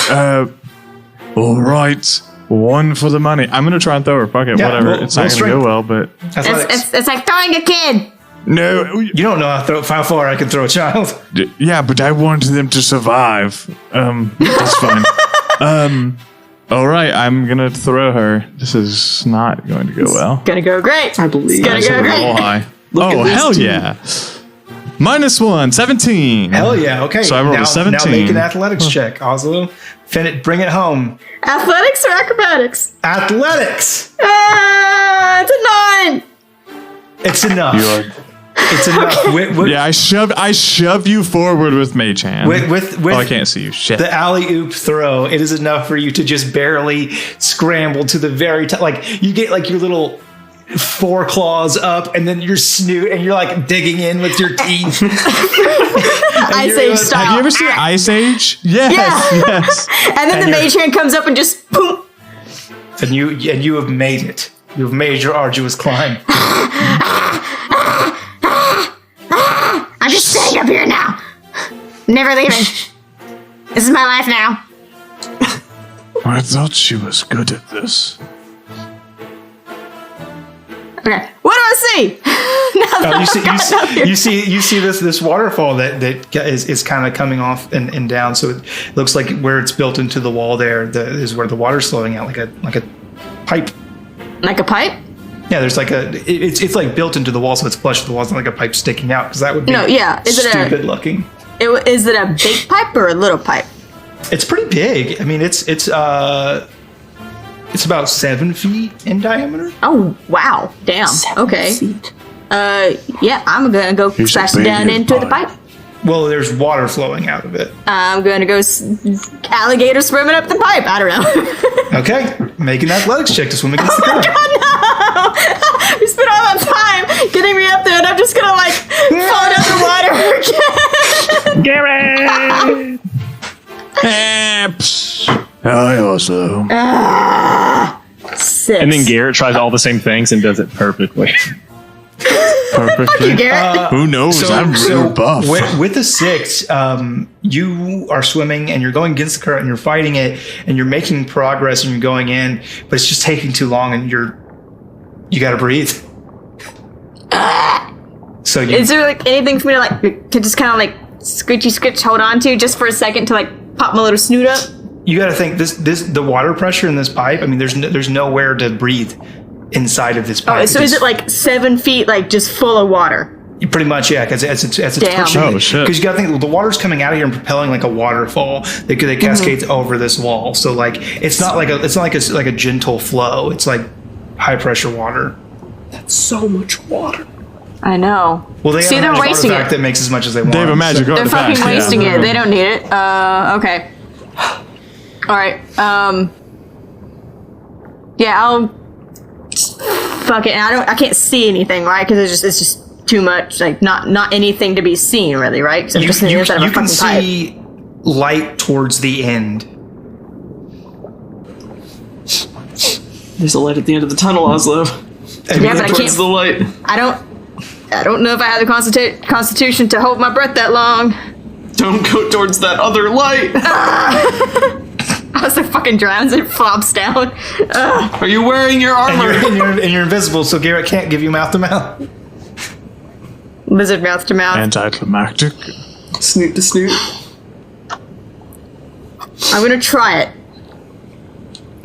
[SPEAKER 3] All right. One for the money. I'm gonna try and throw her. Fuck it.
[SPEAKER 2] Yeah,
[SPEAKER 3] whatever. It's not gonna go well, but
[SPEAKER 6] It's like throwing a kid.
[SPEAKER 3] no.
[SPEAKER 2] You don't know how far I can throw a child.
[SPEAKER 3] Yeah, but I want them to survive. That's fine. All right, I'm gonna throw her. This is not going to go well.
[SPEAKER 6] Gonna go great.
[SPEAKER 5] I believe.
[SPEAKER 6] It's gonna go
[SPEAKER 3] Roll
[SPEAKER 6] great.
[SPEAKER 3] high.
[SPEAKER 5] Look
[SPEAKER 3] Oh,
[SPEAKER 5] at this
[SPEAKER 3] hell
[SPEAKER 5] team.
[SPEAKER 3] yeah. -1, 17.
[SPEAKER 2] Hell yeah. Okay.
[SPEAKER 3] So I rolled a
[SPEAKER 2] now
[SPEAKER 3] 17.
[SPEAKER 2] make an athletics check, Oslo. Bring it home.
[SPEAKER 6] Athletics or acrobatics?
[SPEAKER 2] Athletics.
[SPEAKER 6] It's a 9.
[SPEAKER 2] It's enough.
[SPEAKER 3] You are.
[SPEAKER 2] It's enough.
[SPEAKER 3] Yeah, I shove you forward with Mage Hand.
[SPEAKER 2] With
[SPEAKER 3] Oh, I can't see you. Shit.
[SPEAKER 2] the alley-oop throw, it is enough for you to just barely scramble to the very top. Like, you get like your little foreclaws up, and then your snoot, and you're like digging in with your teeth.
[SPEAKER 6] Ice Age style.
[SPEAKER 3] Have you ever seen Ice Age? Yes,
[SPEAKER 6] Yeah.
[SPEAKER 3] yes.
[SPEAKER 6] And then
[SPEAKER 2] And
[SPEAKER 6] the
[SPEAKER 2] you're-
[SPEAKER 6] mage hand comes up and just boom.
[SPEAKER 2] And you have made it. You have made your arduous climb.
[SPEAKER 6] I'm just staying up here now. Never leaving. This is my life now.
[SPEAKER 3] I thought she was good at this.
[SPEAKER 6] Okay. What do I see?
[SPEAKER 2] You see this waterfall that is kind of coming off and down. So it looks like where it's built into the wall there is where the water's flowing out like a pipe.
[SPEAKER 6] Like a pipe?
[SPEAKER 2] Yeah, there's like it's like built into the wall, so it's flush with the wall. It's not like a pipe sticking out, because that would be
[SPEAKER 6] No, yeah. Is it
[SPEAKER 2] stupid looking.
[SPEAKER 6] is it a big pipe or a little pipe?
[SPEAKER 2] It's pretty big. I mean, it's about 7 feet in diameter.
[SPEAKER 6] Oh wow! Damn.
[SPEAKER 5] 7
[SPEAKER 6] Okay.
[SPEAKER 5] feet.
[SPEAKER 6] Yeah. I'm gonna go
[SPEAKER 3] Here's a
[SPEAKER 6] splash it down
[SPEAKER 3] big
[SPEAKER 6] into the
[SPEAKER 3] pipe.
[SPEAKER 6] pipe.
[SPEAKER 2] Well, there's water flowing out of it.
[SPEAKER 6] I'm gonna go alligator swimming up the pipe. I don't know.
[SPEAKER 2] Okay, make an athletics check to swim against the current.
[SPEAKER 6] You spent all that time getting me up there, and I'm just gonna like fall down the water again.
[SPEAKER 3] I also.
[SPEAKER 6] 6.
[SPEAKER 4] And then Garrett tries all the same things and does it perfectly.
[SPEAKER 3] Perfectly.
[SPEAKER 6] Garrett.
[SPEAKER 3] Who knows? I'm real buff.
[SPEAKER 2] With the 6, you are swimming and you're going against the current and you're fighting it and you're making progress and you're going in, but it's just taking too long and you got to breathe. So
[SPEAKER 6] Is there like anything for me to like to just kind of like scritch hold on to just for a second to like pop my little snoot up?
[SPEAKER 2] you got to think the water pressure in this pipe. I mean, there's nowhere to breathe inside of this pipe.
[SPEAKER 6] Oh, so is it like 7 feet, like just full of water?
[SPEAKER 2] Pretty much, yeah, because as it's
[SPEAKER 6] Damn.
[SPEAKER 2] pushing.
[SPEAKER 3] Oh, shit.
[SPEAKER 2] Because you got to think the water's coming out of here and propelling like a waterfall that cascades over this wall. So like it's not like a gentle flow. It's like high pressure water.
[SPEAKER 5] That's so much water.
[SPEAKER 6] I know.
[SPEAKER 2] Well, they
[SPEAKER 6] See,
[SPEAKER 2] have a
[SPEAKER 6] they're
[SPEAKER 2] magic
[SPEAKER 6] wasting
[SPEAKER 2] artifact
[SPEAKER 6] it.
[SPEAKER 2] that makes as much as they want.
[SPEAKER 3] They have a magic
[SPEAKER 6] They're
[SPEAKER 3] artifact.
[SPEAKER 6] fucking wasting
[SPEAKER 3] yeah.
[SPEAKER 6] it. They don't need it. Okay. All right. Yeah, I'll. Fuck it. I can't see anything, right? Because it's just too much. Like not anything to be seen, really, right? Because I'm just sitting inside of a
[SPEAKER 2] You can
[SPEAKER 6] fucking pipe.
[SPEAKER 2] see light towards the end.
[SPEAKER 5] There's a light at the end of the tunnel, Oslo.
[SPEAKER 6] Yeah, but I
[SPEAKER 5] Towards
[SPEAKER 6] can't.
[SPEAKER 5] the light.
[SPEAKER 6] I don't know if I have the constitution to hold my breath that long.
[SPEAKER 5] Don't go towards that other light.
[SPEAKER 6] Also fucking drowns and flops down.
[SPEAKER 5] Are you wearing your armor?
[SPEAKER 2] And you're invisible, so Garrett can't give you mouth to mouth.
[SPEAKER 6] Lizard mouth to mouth.
[SPEAKER 3] Anticlimactic.
[SPEAKER 5] Snoot to snoot.
[SPEAKER 6] I'm gonna try it.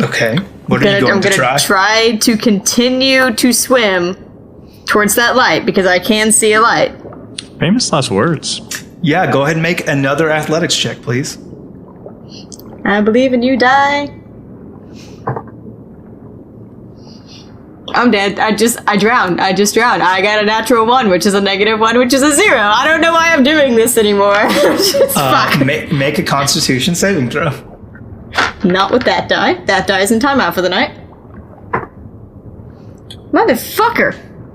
[SPEAKER 2] Okay. What are you going
[SPEAKER 6] I'm
[SPEAKER 2] to
[SPEAKER 6] gonna
[SPEAKER 2] try?
[SPEAKER 6] try to continue to swim towards that light because I can see a light.
[SPEAKER 3] Famous last words.
[SPEAKER 2] Yeah, go ahead and make another athletics check, please.
[SPEAKER 6] I believe in you, die. I'm dead. I drowned. I just drowned. I got a natural 1, which is a -1, which is a 0. I don't know why I'm doing this anymore. Fuck.
[SPEAKER 2] Make a Constitution saving throw.
[SPEAKER 6] Not with that die. That die is in timeout for the night. Motherfucker.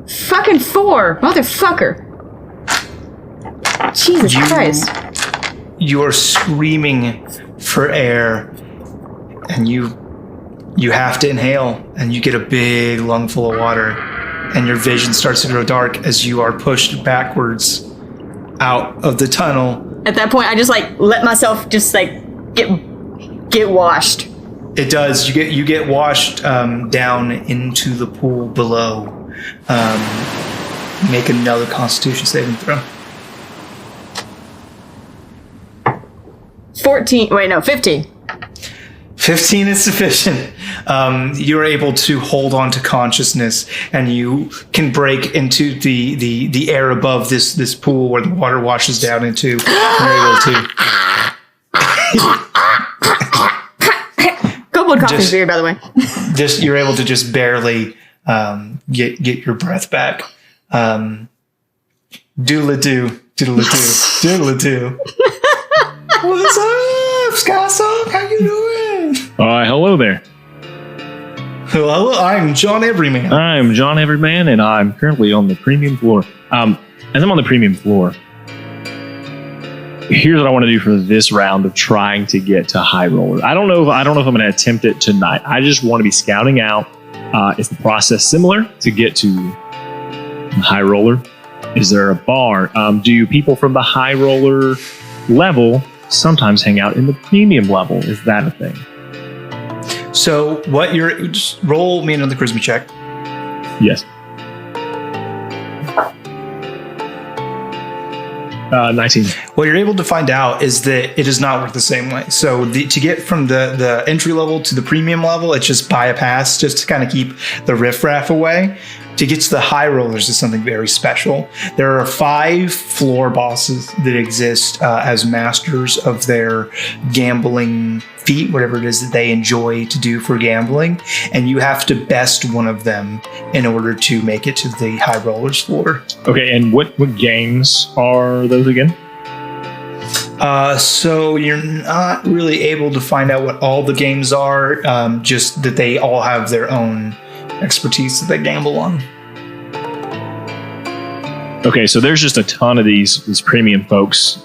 [SPEAKER 6] Fucking 4. Motherfucker. Jesus Christ.
[SPEAKER 2] You are screaming for air, and you have to inhale, and you get a big lungful of water, and your vision starts to grow dark as you are pushed backwards out of the tunnel.
[SPEAKER 6] At that point, I just like let myself just like get washed.
[SPEAKER 2] It does. You get washed down into the pool below. Make another Constitution saving throw.
[SPEAKER 6] 14. Wait, no, 15.
[SPEAKER 2] 15 is sufficient. You're able to hold on to consciousness, and you can break into the air above this pool where the water washes down into. And you're able to.
[SPEAKER 6] Goldwood coffee's weird, by the way.
[SPEAKER 2] You're able to just barely get your breath back. Doodle-a-doo, doodle-a-doo, doodle-a-doo. What's up, Skysock? How you doing?
[SPEAKER 4] Hello there.
[SPEAKER 2] Hello, I'm John Everyman.
[SPEAKER 4] I'm John Everyman, and I'm currently on the premium floor. As I'm on the premium floor, here's what I want to do for this round of trying to get to High Roller. I don't know if I'm going to attempt it tonight. I just want to be scouting out. Is the process similar to get to High Roller? Is there a bar? Do people from the High Roller level sometimes hang out in the premium level? Is that a thing?
[SPEAKER 2] So what just roll me another charisma check.
[SPEAKER 4] Yes. 19.
[SPEAKER 2] What you're able to find out is that it does not work the same way. So to get from the entry level to the premium level, it's just buy a pass just to kind of keep the riffraff away. To get to the High Rollers is something very special. There are 5 floor bosses that exist as masters of their gambling feat, whatever it is that they enjoy to do for gambling, and you have to best one of them in order to make it to the High Rollers floor.
[SPEAKER 4] Okay, and what games are those again?
[SPEAKER 2] So you're not really able to find out what all the games are, just that they all have their own expertise that they gamble on.
[SPEAKER 4] Okay, so there's just a ton of these premium folks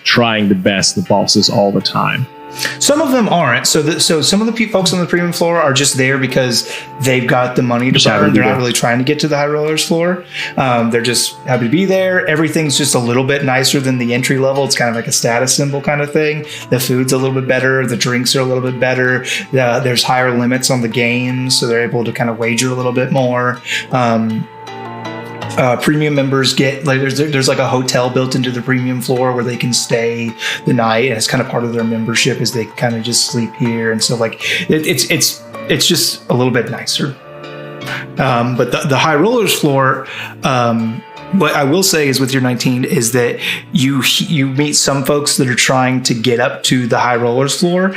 [SPEAKER 4] trying to best the bosses all the time.
[SPEAKER 2] Some of them aren't. So some of the folks on the premium floor are just there because they've got the money to burn. They're not really trying to get to the High Rollers floor. They're just happy to be there. Everything's just a little bit nicer than the entry level. It's kind of like a status symbol kind of thing. The food's a little bit better. The drinks are a little bit better. There's higher limits on the games, so they're able to kind of wager a little bit more. Premium members get there's like a hotel built into the premium floor where they can stay the night, and it's kind of part of their membership is they kind of just sleep here, and so like it's just a little bit nicer. But the High Rollers floor, what I will say is with your 19 is that you meet some folks that are trying to get up to the High Rollers floor,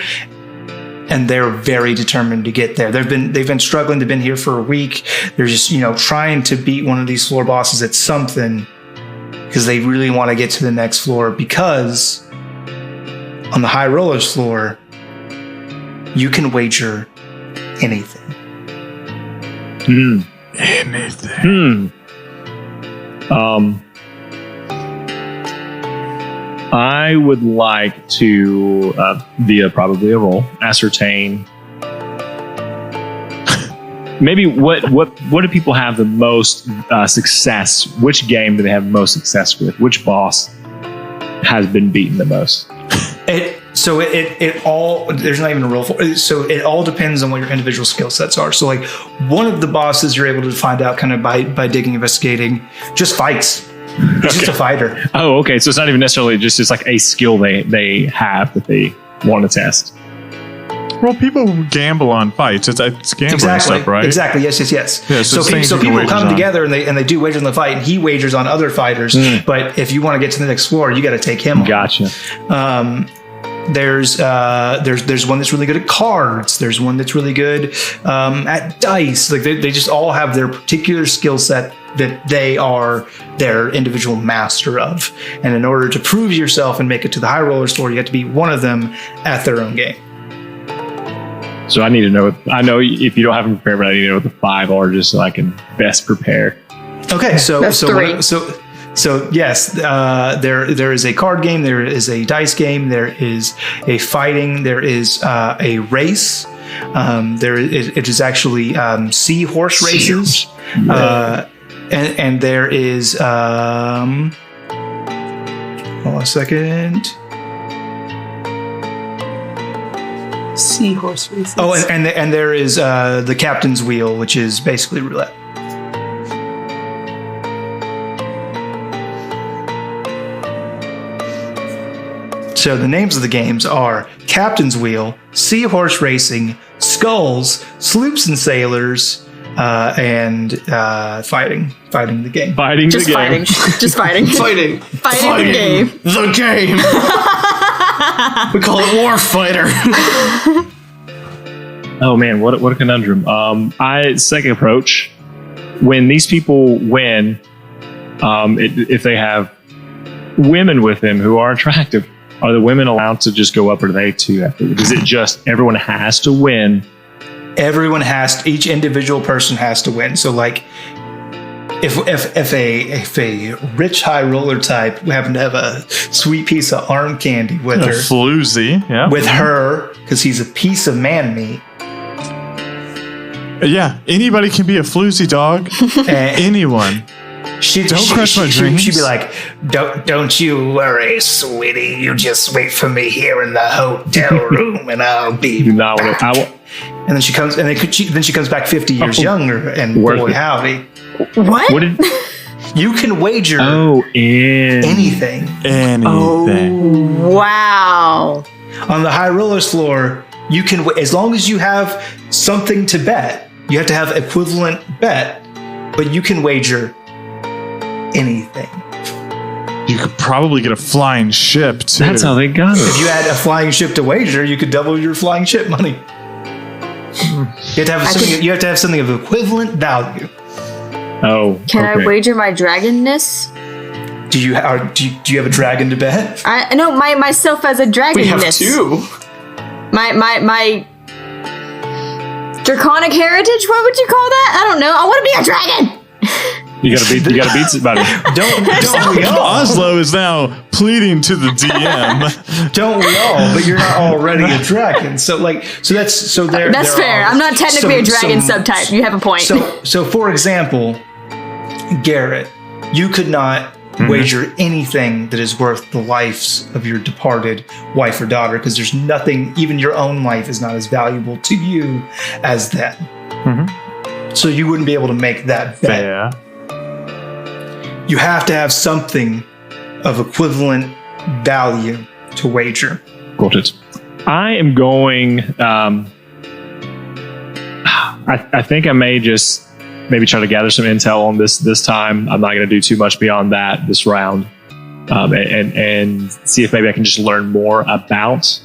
[SPEAKER 2] and they're very determined to get there. They've been struggling. They've been here for a week. They're just, trying to beat one of these floor bosses at something because they really want to get to the next floor, because on the High Rollers floor, you can wager anything.
[SPEAKER 3] Anything.
[SPEAKER 4] I would like to, via probably a roll, ascertain maybe what do people have the most success? Which game do they have the most success with? Which boss has been beaten the most?
[SPEAKER 2] It all, there's not even a roll for it. So it all depends on what your individual skill sets are. So like one of the bosses you're able to find out kind of by digging, investigating, just fights. He's just a fighter.
[SPEAKER 4] Oh, okay. So it's not even necessarily just like a skill they have that they want to test.
[SPEAKER 3] Well, people gamble on fights. It's gambling stuff, right?
[SPEAKER 2] Exactly. Yes.
[SPEAKER 3] Yeah,
[SPEAKER 2] so people come together and they do wager on the fight, and he wagers on other fighters. But if you want to get to the next floor, you got to take him on.
[SPEAKER 4] Gotcha.
[SPEAKER 2] There's one that's really good at cards. There's one that's really good at dice. Like they just all have their particular skill set that they are their individual master of. And in order to prove yourself and make it to the High Rollers floor, you have to be one of them at their own game.
[SPEAKER 4] So I need to know. I know if you don't have them prepared, but I need to know what the 5 are just so I can best prepare.
[SPEAKER 2] Okay, so
[SPEAKER 6] That's 3.
[SPEAKER 2] So yes, there is a card game, there is a dice game, there is a fighting, there is a race. It is actually seahorse races, and there is hold on a second.
[SPEAKER 5] Seahorse races.
[SPEAKER 2] Oh, and there is the captain's wheel, which is basically roulette. So the names of the games are Captain's Wheel, Seahorse Racing, Skulls, Sloops and Sailors, and fighting the game.
[SPEAKER 4] Fighting
[SPEAKER 6] Just
[SPEAKER 4] the game.
[SPEAKER 6] fighting. Just fighting.
[SPEAKER 5] Fighting.
[SPEAKER 6] Fighting the game.
[SPEAKER 5] The game. We call it Warfighter.
[SPEAKER 4] Oh man, what a conundrum. Second approach. When these people win, if they have women with them who are attractive, are the women allowed to just go up, or do they too have to? Is it just everyone has to win?
[SPEAKER 2] Each individual person has to win. So like, if a rich high roller type happened to have a sweet piece of arm candy with
[SPEAKER 3] A
[SPEAKER 2] her,
[SPEAKER 3] floozy, yeah.
[SPEAKER 2] with her, because he's a piece of man meat.
[SPEAKER 3] Yeah, anybody can be a floozy dog. Anyone. Don't crush my dreams.
[SPEAKER 2] She'd be like, "Don't you worry, sweetie. You just wait for me here in the hotel room, and I'll be
[SPEAKER 4] Do not want
[SPEAKER 2] back."
[SPEAKER 4] to.
[SPEAKER 2] And then she comes, and then she comes back 50 years younger, and
[SPEAKER 4] Worth
[SPEAKER 2] boy
[SPEAKER 4] it.
[SPEAKER 2] howdy,
[SPEAKER 4] What did?
[SPEAKER 2] you can wager anything.
[SPEAKER 3] Anything.
[SPEAKER 6] Wow.
[SPEAKER 2] On the high rollers floor, you can, as long as you have something to bet, you have to have equivalent bet, but you can wager anything.
[SPEAKER 3] You could probably get a flying ship, too.
[SPEAKER 4] That's how they got
[SPEAKER 2] If
[SPEAKER 4] it.
[SPEAKER 2] you had a flying ship to wager, you could double your flying ship money. You have to have something of equivalent value.
[SPEAKER 4] Oh,
[SPEAKER 6] Can
[SPEAKER 4] okay.
[SPEAKER 6] I wager my dragonness?
[SPEAKER 2] Do you have a dragon to bet?
[SPEAKER 6] I know myself as a dragonness.
[SPEAKER 5] We have two.
[SPEAKER 6] My draconic heritage. What would you call that? I don't know. I want to be a dragon.
[SPEAKER 4] You gotta beat somebody.
[SPEAKER 2] Don't we all?
[SPEAKER 3] Oslo is now pleading to the DM.
[SPEAKER 2] Don't we all? But you're not already a dragon. So
[SPEAKER 6] That's fair. I'm not technically a dragon subtype. You have a point.
[SPEAKER 2] So for example, Garrett, you could not wager anything that is worth the lives of your departed wife or daughter, because there's nothing, even your own life is not as valuable to you as that. So you wouldn't be able to make that bet.
[SPEAKER 3] Yeah.
[SPEAKER 2] You have to have something of equivalent value to wager.
[SPEAKER 4] Got it. I am going. I think I may just maybe try to gather some intel on this time. I'm not going to do too much beyond that this round, and see if maybe I can just learn more about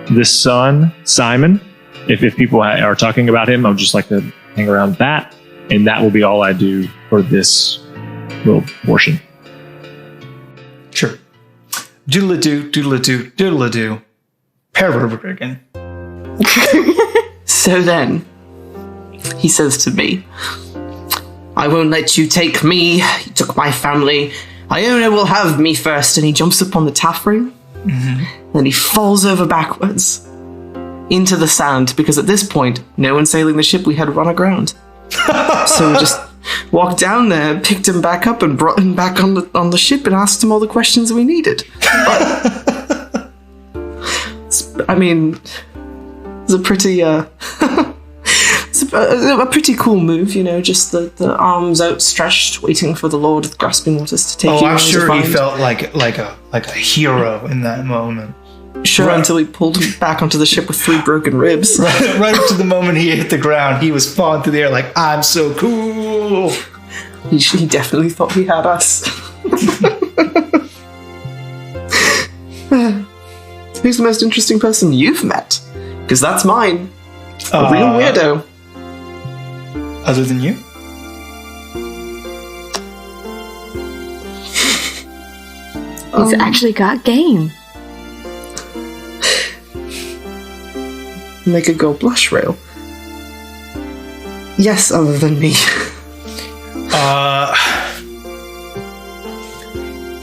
[SPEAKER 4] this son, Simon. If people are talking about him, I would just like to hang around that, and that will be all I do for this little portion.
[SPEAKER 2] Sure. Doodle-a-doo, doodle-a-doo, doodle-a-doo. Peregrine.
[SPEAKER 5] So then, he says to me, "I won't let you take me. You took my family. Iona will have me first." And he jumps up on the taffrail. Then he falls over backwards into the sand, because at this point, no one sailing the ship, we had run aground. So we just walked down there, picked him back up, and brought him back on the ship and asked him all the questions we needed. I mean, it's a pretty it's a pretty cool move, you know, just the arms outstretched, waiting for the Lord of the Grasping Waters to take you.
[SPEAKER 2] Oh, I'm sure he
[SPEAKER 5] undefined.
[SPEAKER 2] felt like a hero in that moment.
[SPEAKER 5] Sure,
[SPEAKER 2] Right.
[SPEAKER 5] until he pulled him back onto the ship with 3 broken ribs.
[SPEAKER 2] Right up to the moment he hit the ground, he was falling through the air like, "I'm so cool."
[SPEAKER 5] He definitely thought he had us. Who's the most interesting person you've met? Because that's mine. A real weirdo.
[SPEAKER 2] Other than you?
[SPEAKER 6] He's actually got game.
[SPEAKER 5] Make a girl blush rail. Yes, other than me.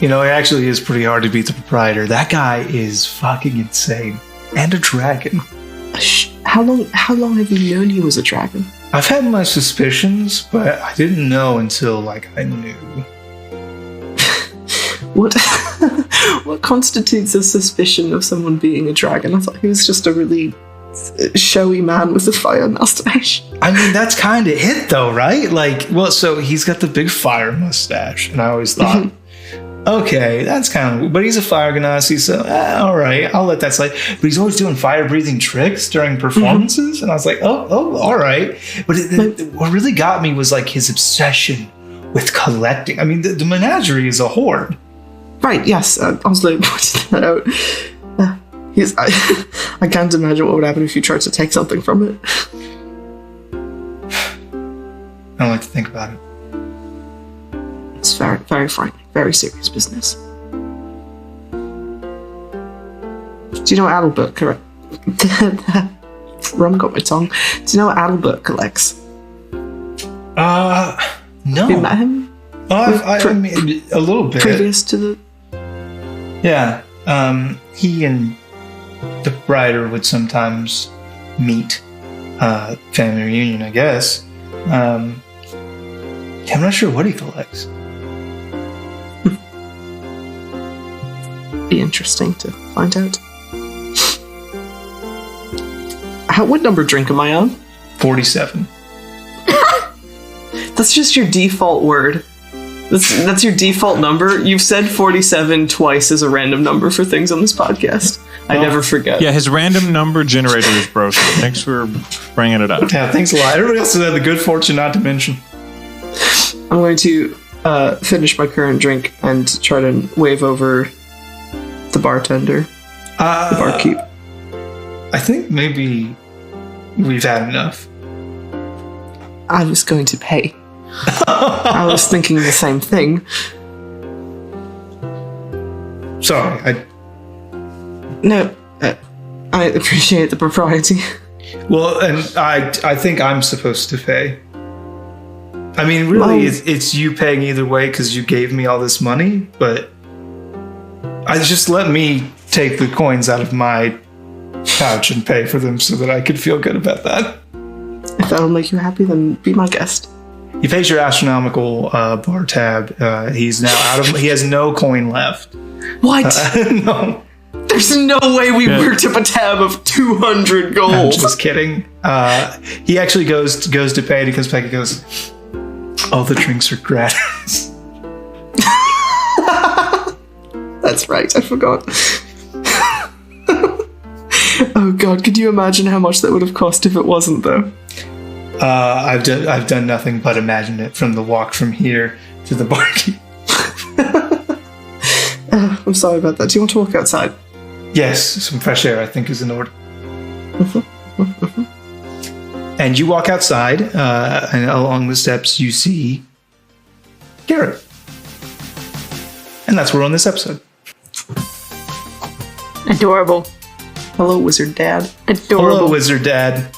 [SPEAKER 2] You know, it actually is pretty hard to beat the proprietor. That guy is fucking insane. And a dragon.
[SPEAKER 5] How long have you known he was a dragon?
[SPEAKER 2] I've had my suspicions, but I didn't know until, I knew.
[SPEAKER 5] What what constitutes a suspicion of someone being a dragon? I thought he was just a really showy man with a fire mustache.
[SPEAKER 2] I mean, that's kind of it, though, right? So he's got the big fire mustache, and I always thought, okay, that's kind of, but he's a fire ganassi, so all right, I'll let that slide. But he's always doing fire breathing tricks during performances, and I was like, oh, all right. But what really got me was like his obsession with collecting. I mean, the menagerie is a hoard.
[SPEAKER 5] Right, yes, I was like pointing that out. I can't imagine what would happen if you tried to take something from it.
[SPEAKER 2] I don't like to think about it.
[SPEAKER 5] It's very, very frightening, very serious business. Do you know what Adelbert correct? Rum got my tongue. Do you know what Adelbert collects?
[SPEAKER 2] No.
[SPEAKER 5] Have you met him?
[SPEAKER 2] I mean, a little bit.
[SPEAKER 5] Previous to the...
[SPEAKER 2] Yeah. He and the writer would sometimes meet. Family reunion, I guess. I'm not sure what he collects.
[SPEAKER 5] Be interesting to find out. What number drink am I on?
[SPEAKER 2] 47.
[SPEAKER 5] That's just your default word. That's your default number. You've said 47 twice as a random number for things on this podcast. I never forget.
[SPEAKER 3] Yeah, his random number generator is broken. Thanks for bringing it up.
[SPEAKER 2] Yeah, thanks a lot. Everybody else has had the good fortune not to mention.
[SPEAKER 5] I'm going to finish my current drink and try to wave over the bartender, the barkeep.
[SPEAKER 2] I think maybe we've had enough.
[SPEAKER 5] I was going to pay. I was thinking the same thing.
[SPEAKER 2] Sorry.
[SPEAKER 5] No, I appreciate the propriety.
[SPEAKER 2] Well, and I think I'm supposed to pay. I mean, really, it's you paying either way because you gave me all this money, but just let me take the coins out of my pouch and pay for them so that I could feel good about that.
[SPEAKER 5] If that'll make you happy, then be my guest.
[SPEAKER 2] He pays your astronomical bar tab. He's now out of. He has no coin left.
[SPEAKER 5] What?
[SPEAKER 2] No.
[SPEAKER 5] There's no way we worked up a tab of 200 gold.
[SPEAKER 2] I'm just kidding. He actually goes to pay, and he comes back and goes, all the drinks are gratis.
[SPEAKER 5] That's right, I forgot. Oh god, could you imagine how much that would have cost if it wasn't, though?
[SPEAKER 2] I've done nothing but imagine it from the walk from here to the barkeep.
[SPEAKER 5] I'm sorry about that. Do you want to walk outside?
[SPEAKER 2] Yes, some fresh air I think is in order. And you walk outside, and along the steps you see Garrett. And that's where we're on this episode.
[SPEAKER 6] Adorable.
[SPEAKER 5] Hello, Wizard Dad.
[SPEAKER 6] Adorable.
[SPEAKER 2] Hello, Wizard Dad.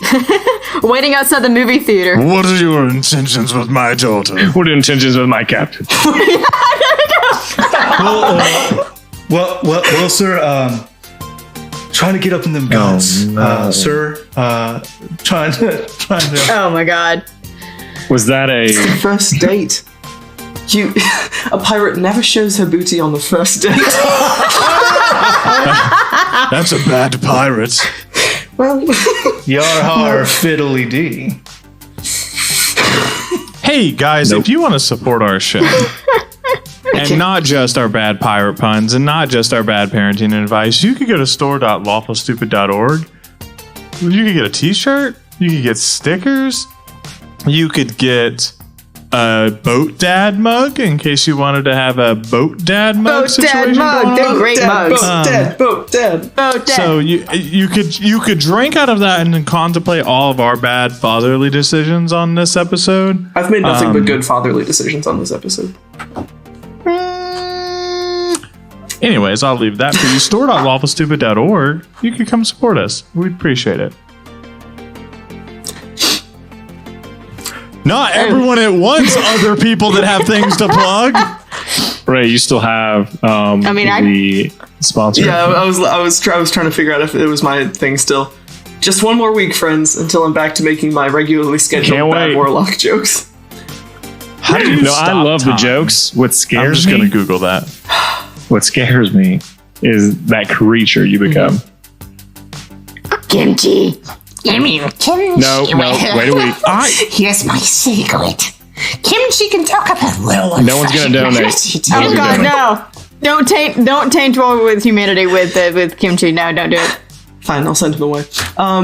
[SPEAKER 6] Waiting outside the movie theater.
[SPEAKER 3] What are your intentions with my daughter?
[SPEAKER 4] What are your intentions with my captain?
[SPEAKER 2] Well, sir, trying to get up in them guns, sir. Trying to.
[SPEAKER 6] Oh my god.
[SPEAKER 4] Was that a
[SPEAKER 5] First date. A pirate never shows her booty on the first date.
[SPEAKER 3] That's a bad pirate.
[SPEAKER 5] Well,
[SPEAKER 2] Yar-har fiddly-dee.
[SPEAKER 3] Hey guys, if you want to support our show, and not just our bad pirate puns, and not just our bad parenting advice, you could go to store.lawfulstupid.org. You could get a t-shirt, you could get stickers, you could get a boat dad mug in case you wanted to have a boat dad mug situation.
[SPEAKER 6] They're great mugs.
[SPEAKER 5] boat dad.
[SPEAKER 3] So you could drink out of that and then contemplate all of our bad fatherly decisions on this episode.
[SPEAKER 5] I've made nothing but good fatherly decisions on this episode.
[SPEAKER 3] Anyways, I'll leave that for you. Store.lawfulstupid.org. You could come support us. We'd appreciate it. Not everyone at once, other people that have things to plug.
[SPEAKER 4] Ray, you still have the sponsor?
[SPEAKER 5] Yeah, I was trying to figure out if it was my thing still. Just one more week, friends, until I'm back to making my regularly scheduled bad warlock jokes.
[SPEAKER 4] How do you know? I love the jokes. What scares me?
[SPEAKER 3] I'm just gonna Google that.
[SPEAKER 4] What scares me is that creature you become.
[SPEAKER 7] Kimchi. I mean, kimchi.
[SPEAKER 4] No, wait a week.
[SPEAKER 7] Here's my secret. Kimchi can talk about
[SPEAKER 4] No one's gonna donate.
[SPEAKER 6] Oh god, no. Don't taint Roll with Humanity with Kimchi. No, don't do it.
[SPEAKER 5] Fine, I'll send him away.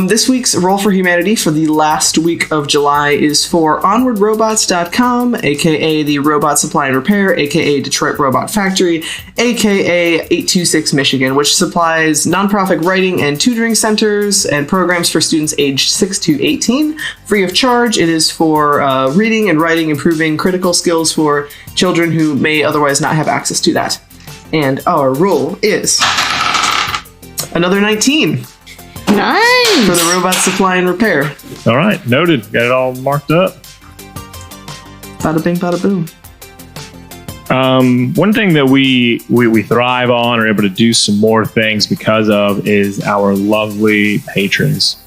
[SPEAKER 5] This week's Roll for Humanity for the last week of July is for OnwardRobots.com, aka the Robot Supply and Repair, aka Detroit Robot Factory, aka 826 Michigan, which supplies nonprofit writing and tutoring centers and programs for students aged 6 to 18. Free of charge, it is for reading and writing, improving critical skills for children who may otherwise not have access to that. And our roll is another 19.
[SPEAKER 6] Nice.
[SPEAKER 5] For the Robot Supply and Repair.
[SPEAKER 4] All right, noted. Got it all marked up.
[SPEAKER 5] Bada bing, bada boom.
[SPEAKER 4] One thing that we thrive on, or able to do some more things because of, is our lovely patrons.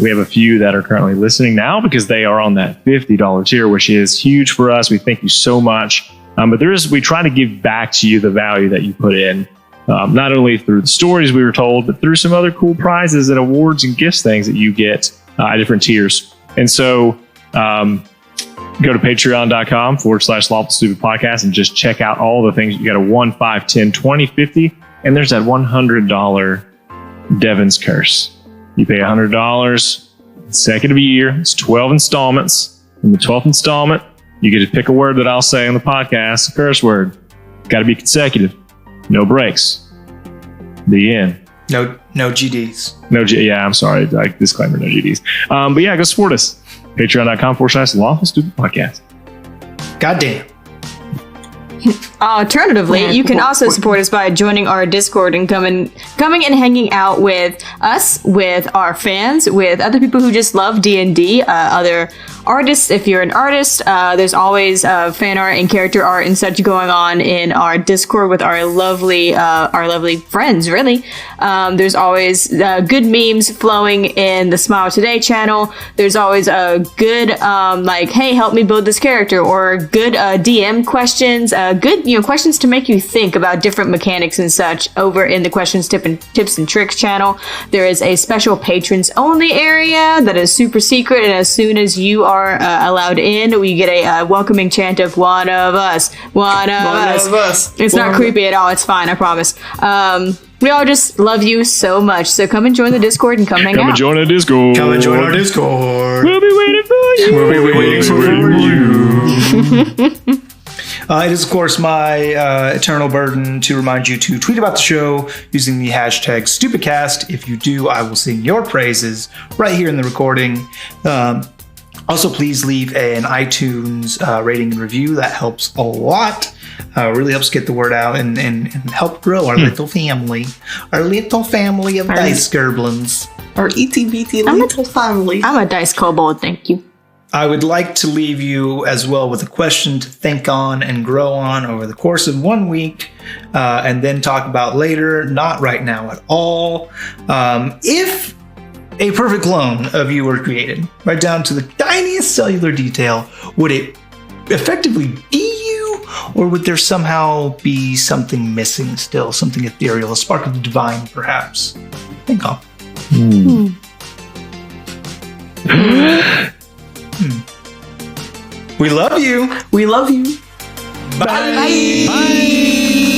[SPEAKER 4] We have a few that are currently listening now because they are on that $50 tier, which is huge for us. We thank you so much. But we try to give back to you the value that you put in. Not only through the stories we were told, but through some other cool prizes and awards and gifts things that you get at different tiers. And so go to patreon.com/Lawful Stupid Podcast and just check out all the things. You got a 1, 5, 10, 20, 50, and there's that $100 Devin's Curse. You pay $100 consecutive year. It's 12 installments. In the 12th installment, you get to pick a word that I'll say on the podcast, a curse word. Got to be consecutive. No breaks. The end.
[SPEAKER 2] No GDs.
[SPEAKER 4] Yeah, I'm sorry. Disclaimer, no GDs. But yeah, go support us. Patreon.com/Lawful Stupid Podcast.
[SPEAKER 2] Goddamn.
[SPEAKER 6] Alternatively, you can also support us by joining our Discord and coming and hanging out with us, with our fans, with other people who just love D&D, other artists. If you're an artist, there's always fan art and character art and such going on in our Discord with our lovely friends. Really, there's always good memes flowing in the Smile Today channel. There's always a good hey, help me build this character, or good DM questions. Good, questions to make you think about different mechanics and such over in the questions, tips and tricks channel. There is a special patrons only area that is super secret, and as soon as you are allowed in, we get a welcoming chant of one of us. It's not creepy at all. It's fine, I promise. We all just love you so much. So come and join the Discord and come hang out.
[SPEAKER 4] Come and join the Discord.
[SPEAKER 2] Come and join our Discord.
[SPEAKER 4] We'll be waiting for you.
[SPEAKER 2] We'll be waiting for you. It is, of course, my eternal burden to remind you to tweet about the show using the hashtag StupidCast. If you do, I will sing your praises right here in the recording. Also, please leave an iTunes rating and review. That helps a lot. Really helps get the word out and help grow our little family. Our little family of dice gerblins.
[SPEAKER 5] Our itty-bitty little family.
[SPEAKER 6] I'm a dice kobold, thank you.
[SPEAKER 2] I would like to leave you as well with a question to think on and grow on over the course of 1 week, and then talk about later, not right now at all. If a perfect clone of you were created, right down to the tiniest cellular detail, would it effectively be you, or would there somehow be something missing still, something ethereal, a spark of the divine, perhaps? Think on. We love you.
[SPEAKER 5] We love you.
[SPEAKER 2] Bye. Bye.